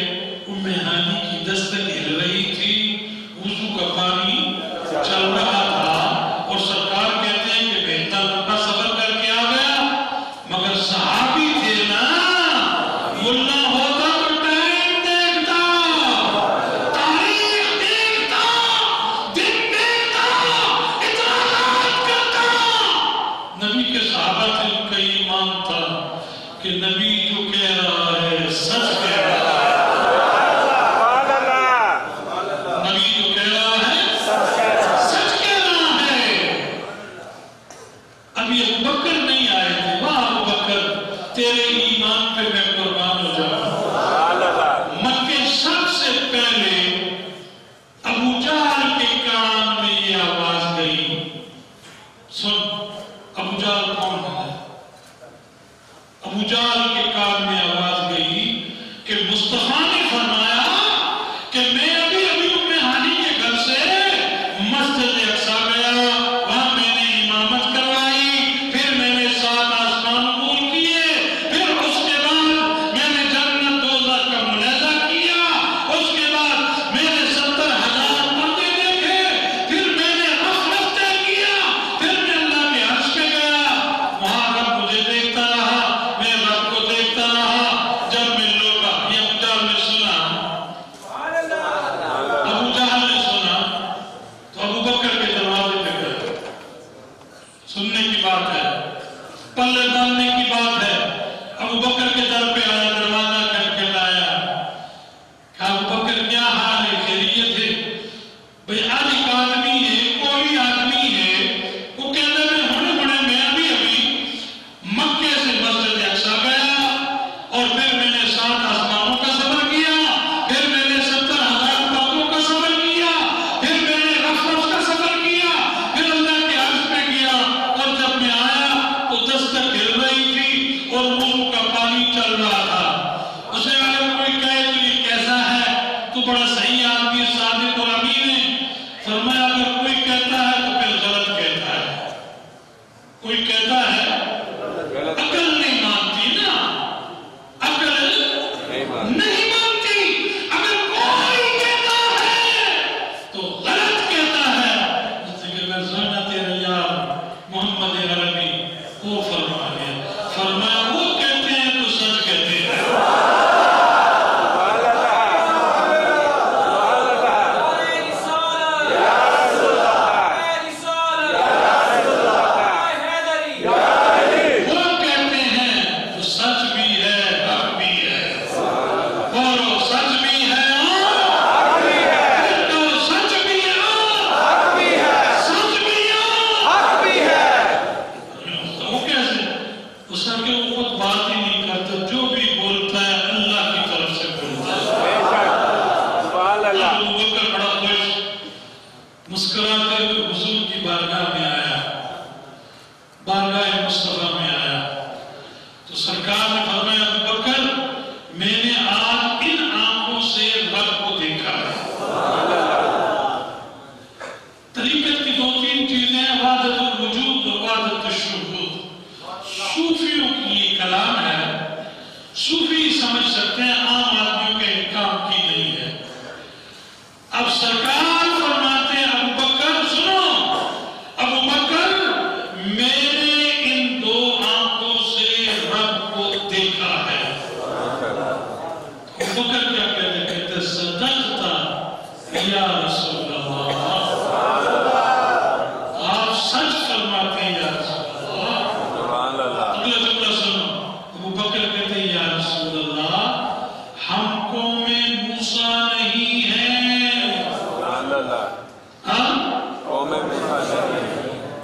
A: ام ہانی کی دستک ہل رہی تھی، وضو کا پانی چل رہا تھا، اور سرکار کہتے ہیں کہ بہتر لمبا سفر کر کے آ گیا، مگر صحابی تھے نا، ملا ہوتا تو ٹائم دیکھتا، تاریخ دیکھتا، دن دیکھتا، اطلاعات کرتا. نبی کے صحابہ سے ان کا ایمان تھا کہ نبی جو کہہ رہا ہے سچ کہہ رہا ہے. نبی جو کہہ رہا ہے سچ کہہ رہا ہے. ابھی ابو بکر نہیں آئے تھے. واہ ابو بکر، تیرے ایمان پہ میں قربان ہو جاؤں. مکے سب سے پہلے ابو جہل کے کان میں یہ آواز گئی. سن، ابو جہل کون ہے؟ ابو جہل کے کان میں آواز گئی کہ مصطفیٰ نے فرمایا کہ میں ابھی ام ہانی کے گھر سے مسجد اقصی گیا، وہاں میں نے امامت کروائی، پھر میں نے 7 آسمان عبور کیے، پھر اس کے بعد میں نے جنت دوزخ کا ملاحظہ کیا، اس کے بعد میں نے 70,000 مردے دیکھے، پھر میں نے رف طے کیا، پھر میں اللہ کے عرش پہ گیا، وہاں رب مجھے دیکھتا رہا، میں رب کو دیکھتا رہا. جب میں لوگ یہ ابو جہل نے سنا، ابو جہل نے سنا تو ابو بکر کے دروازے پہ گئے. سننے کی بات ہے، پلے باندھنے کی بات ہے. ابو بکر کے در پہ آیا، دروازہ کھٹکھٹایا. کہا ابو بکر کیا حال ہے؟ خیریت ہے؟ بھئی آج ایک آدمی ہے، کوئی آدمی ہے، وہ کہتا ہے ہونے بڑے میں ابھی مکے سے مسجد اقصی گیا، اور پھر میں نے 7 آسمانوں کا سفر کیا، پھر میں نے 70,000 پتوں کا سفر کیا، پھر میں نے رف کا سفر کیا، پھر اللہ کے عرش پہ گیا، اور جب میں آیا تو دستک ہل رہی تھی اور وضو کا پانی چل رہا تھا. اسے اگر کوئی کہے تو یہ کیسا ہے، تو بڑا صحیح آدمی، صادق اور امین ہے. فرمایا اگر کوئی کہتا ہے تو پھر غلط کہتا ہے. کوئی کہتا ہے عقل نہیں مانتی نا، عقل نہیں مانتی. اگر کوئی کہتا ہے تو غلط کہتا ہے. جیسے کہ میں سونا تیرے یار محمد عربی وہ فرمایا وہ کہتے ہیں تو سچ کہتے ہیں. وہ کہتے ہیں تو سچ بھی ہے، حق بھی ہے. بولو سچ بھی ہے اور تو سچ بھی ہے اور سچ بھی ہے. وہ کیسے؟ اس کا کہ وہ خود بات ہی نہیں کرتا، جو بھی بولتا ہے اللہ کی طرف سے بولتا ہے. ابو بکر بڑا خوش مسکراتے ہوئے حضور کی بارگاہ میں آیا، بارگاہ مصطفیٰ میں آیا تو سرکار نے فرمایا ابو بکر میں نے آج ان آنکھوں سے رب کو دیکھا ہے. طریقت کی 2-3 چیزیں، وحدت الوجود اور وحدت الشہود. صوفیوں کی یہ کلام ہے، صوفی سمجھ سکتے ہیں، عام آدمیوں کے کام کی نہیں ہے. اب سرکار فرماتے ہیں ابو بکر سنو، ابو بکر میں نے ان 2 آنکھوں سے رب کو دیکھا ہے. ابو بکر کیا کہتے صدقتا یا رسول اللہ، آپ سچ فرماتے ہیں یا رسول اللہ. اگلا جملہ سنو، ابو بکر کہتے ہیں یا رسول اللہ ہم قوم موسیٰ نہیں ہیں. ہم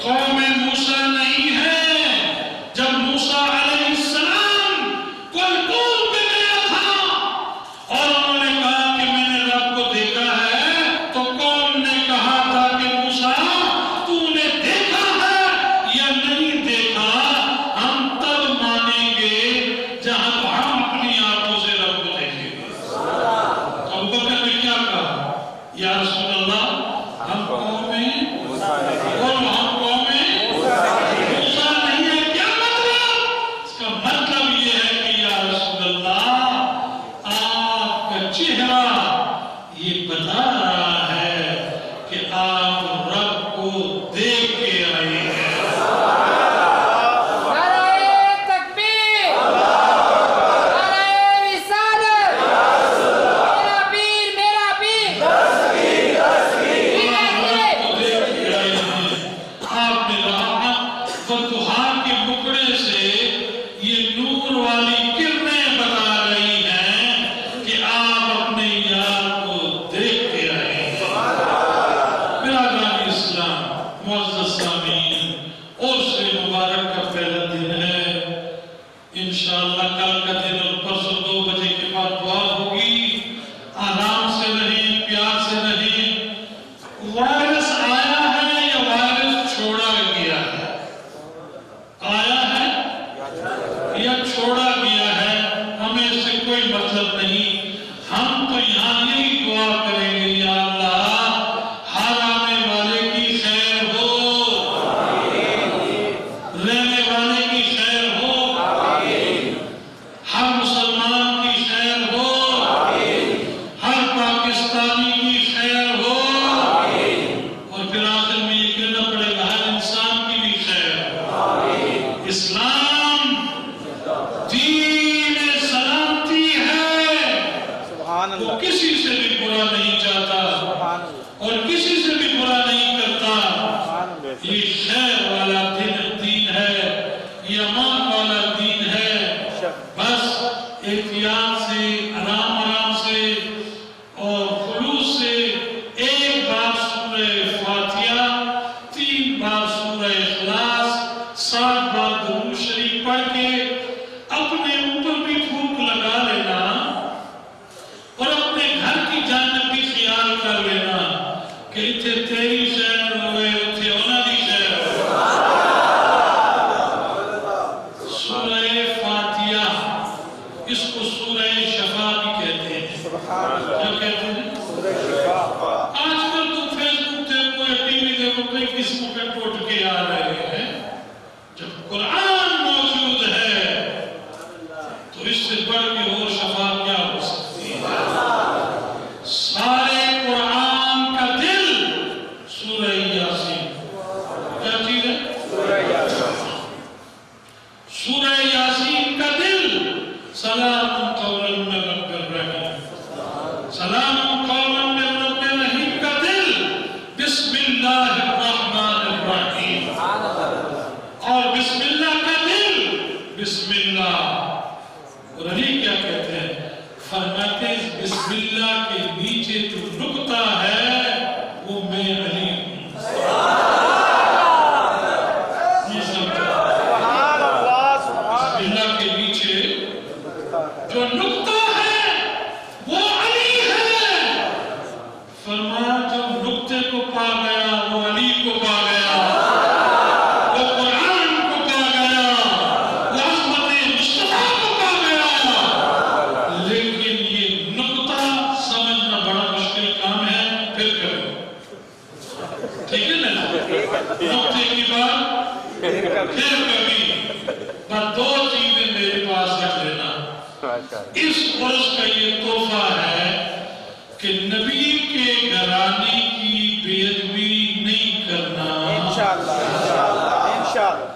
A: قوم موسیٰ نہیں ہے. جب موسیٰ علیہ السلام کوئی طور پہ گیا تھا اور انہوں نے کہا کہ میں نے رب کو دیکھا ہے، تو پاکستانی کی خیر ہو اور پھر آخر میں یہ کہنا پڑے گا ہر انسان کی بھی خیر. اسلام دین سلامتی ہے،
C: سبحان
A: وہ
C: اللہ
A: کسی سے بھی برا نہیں چاہتا
C: سبحان اللہ
A: اور کسی سے بھی برا نہیں کرتا.
C: سبحان اللہ
A: یہ خیر والا دین ہے، یہ امان والا دین ہے. بس احتیاط سے، آرام آرام سے اور خلوص سے ایک بار سورہ فاتحہ، 3 بار سورہ اخلاص، 7 بار درود شریف پڑھ کے اپنے اوپر بھی پھونک لگا لینا اور اپنے گھر کی جانب بھی خیال کر لینا کہ اتھے تیری خیر ہوئے، اتھے انہاں دی خیر ہوئے. سورہ فاتحہ اس کو سورہ شفا بھی کہتے ہیں.
C: سبحان اللہ
A: کیا کہتے ہیں؟
C: سورہ شفا.
A: آج کل تو فیس بک دیکھو یا ٹی وی دیکھو کئی قسموں کے ٹوٹ کے آ رہے ہیں. جب قرآن موجود ہے تو اس سے بڑھ کے اور شفا کیا ہو سکتی ہے؟ سارے قرآن کا دل سورہ یاسین. کیا چیز ہے؟
C: سورہ یاسین.
A: سورہ یاسین کا دل سلام قولا من رب الرحیم. سلام قولا من رب الرحیم کا دل بسم اللہ الرحمن الرحیم. اور بسم اللہ کا دل بسم اللہ. اور علی کیا کہتے ہیں؟ فرماتے ہیں بسم اللہ کے نیچے جو نقطہ ہے وہ میں علی ہوں. یہ سمجھا؟
C: سبحان اللہ سبحان
A: بسم اللہ کے نیچے جو نقطہ ہے وہ علی ہے. فرمایا جب نقطے کو پا گیا وہ علی کو پا گیا، وہ قرآن کو پا گیا، وہ عظمت مصطفیٰ کو پا گیا. لیکن یہ نقطہ سمجھنا بڑا مشکل کام ہے. پھر کرو، ٹھیک ہے نا؟ نقطے کی بات پھر کبھی. بس 2 چیزیں میرے پاس رکھ لینا. اس عرض کا یہ تحفہ ہے کہ نبی کے گھرانے کی بے ادبی نہیں کرنا،
C: انشاءاللہ انشاءاللہ انشاءاللہ.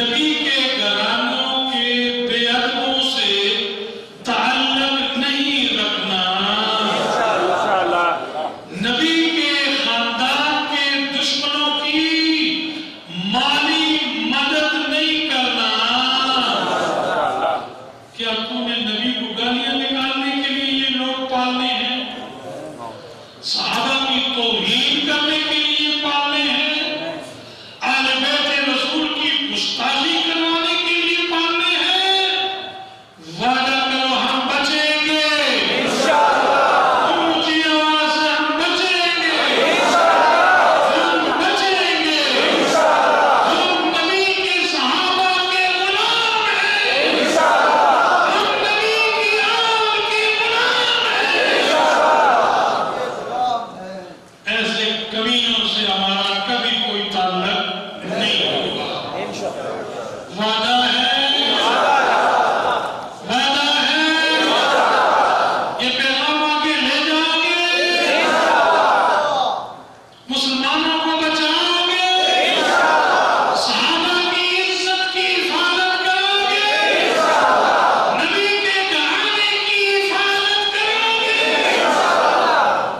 A: نبی کے گھرانوں کے بے ادبوں سے تعلق نہیں رکھنا، نبی کے خاندان کے دشمنوں کی مالی مدد نہیں کرنا. کیا تو نے نبی کو گالیاں نکالنے کے لیے یہ لوگ پالنے ہیں؟ صحابہ کی توہین کرنے کے لیے پالنے ہیں؟ آل بیت رسول کی گستاخی کروانے کے لیے پالنے ہیں؟ وعدہ کرو ہم بچیں گے، اونچی آواز سے ہم بچیں گے، ہم بچیں گے. ہم نبی کے صحابہ کے غلام ہیں، ہم نبی کی آل کے غلام ہیں. ایسے کمیوں سے ہمارا کبھی کوئی تعلق نہیں ہوگا. وعدہ ہے، وعدہ ہے. یہ پیغام آگے لے جاؤ گے، مسلمانوں کو بچاؤ گے، صحابہ کی عزت کی حفاظت کرو گے، نبی کے گھرانے کی حفاظت کرو گے.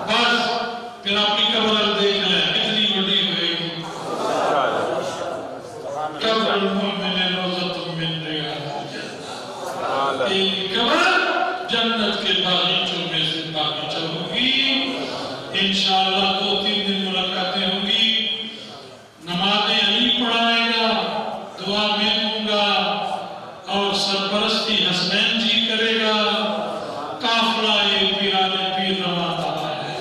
A: بس پھر اپنی قبر دیکھ لیں کتنی بڑی ہوئے گی. قبر المؤمن روضۃ من ریاض الجنہ. یہ قبر جنت کے باغیچوں میں سے باغیچہ ہوگی. انشاءاللہ 2-3 دن ملاقاتیں ہوں گی. نمازیں علی پڑھائے گا، دعا میں دوں گا اور سرپرستی حسنین جی کرے گا. قافلہ یہ پیران پیر روانہ ہے.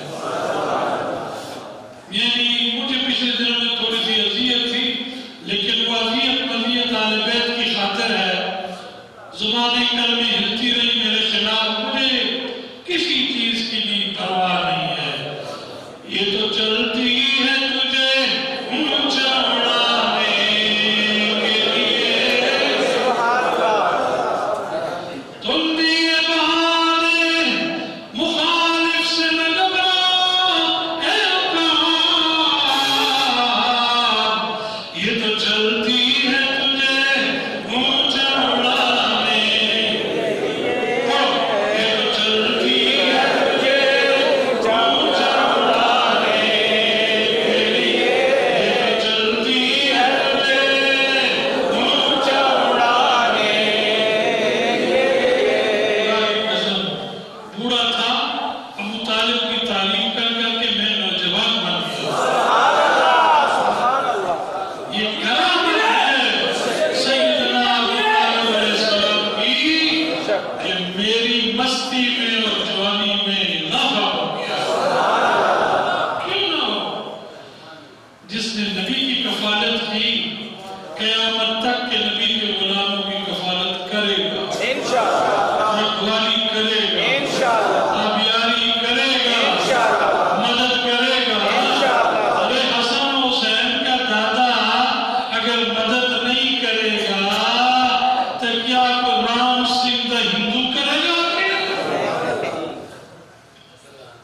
A: یعنی مجھے پچھلے دنوں میں تھوڑی سی اذیت تھی، لیکن وہ اذیت اہل بیت کی خاطر ہے. زبانیں کلمیں ہلتی رہی میرے خلاف، مجھے کسی چیز کی بھی پرواہ نہیں ہے. یہ تو چلتی ہے تجھے اونچا اڑانے کے لیے، تم بھی یہ بہانے مخالف سے لگا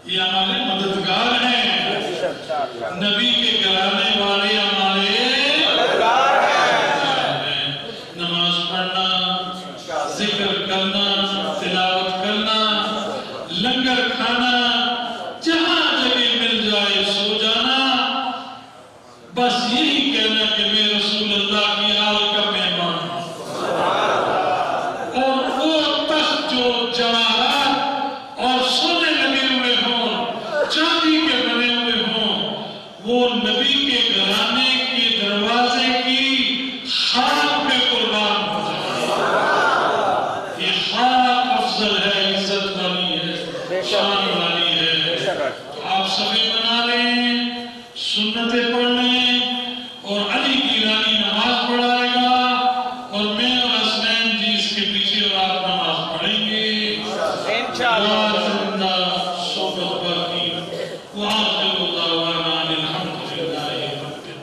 A: یہ ہمارے مددگار ہیں، نبی کے گھرانے والے ہمارے
C: مددگار ہیں۔
A: نماز پڑھنا، ذکر کرنا، تلاوت کرنا، لنگر کھانا، جہاں جگہ مل جائے سو جانا، بس یہی کہنا کہ میں رسول اللہ کی آل کا مہمان ہوں۔ اور وہ تخت جو جواہرات اور سونے لگے ہوئے ہوں، چاندی کے بنے ہوئے ہوں، وہ نبی کے گھرانے کے دروازے کی خاک پہ قربان ہو جائے۔ یہ خاک افضل ہے، عزت والی ہے، شان والی ہے۔ تو آپ سبھی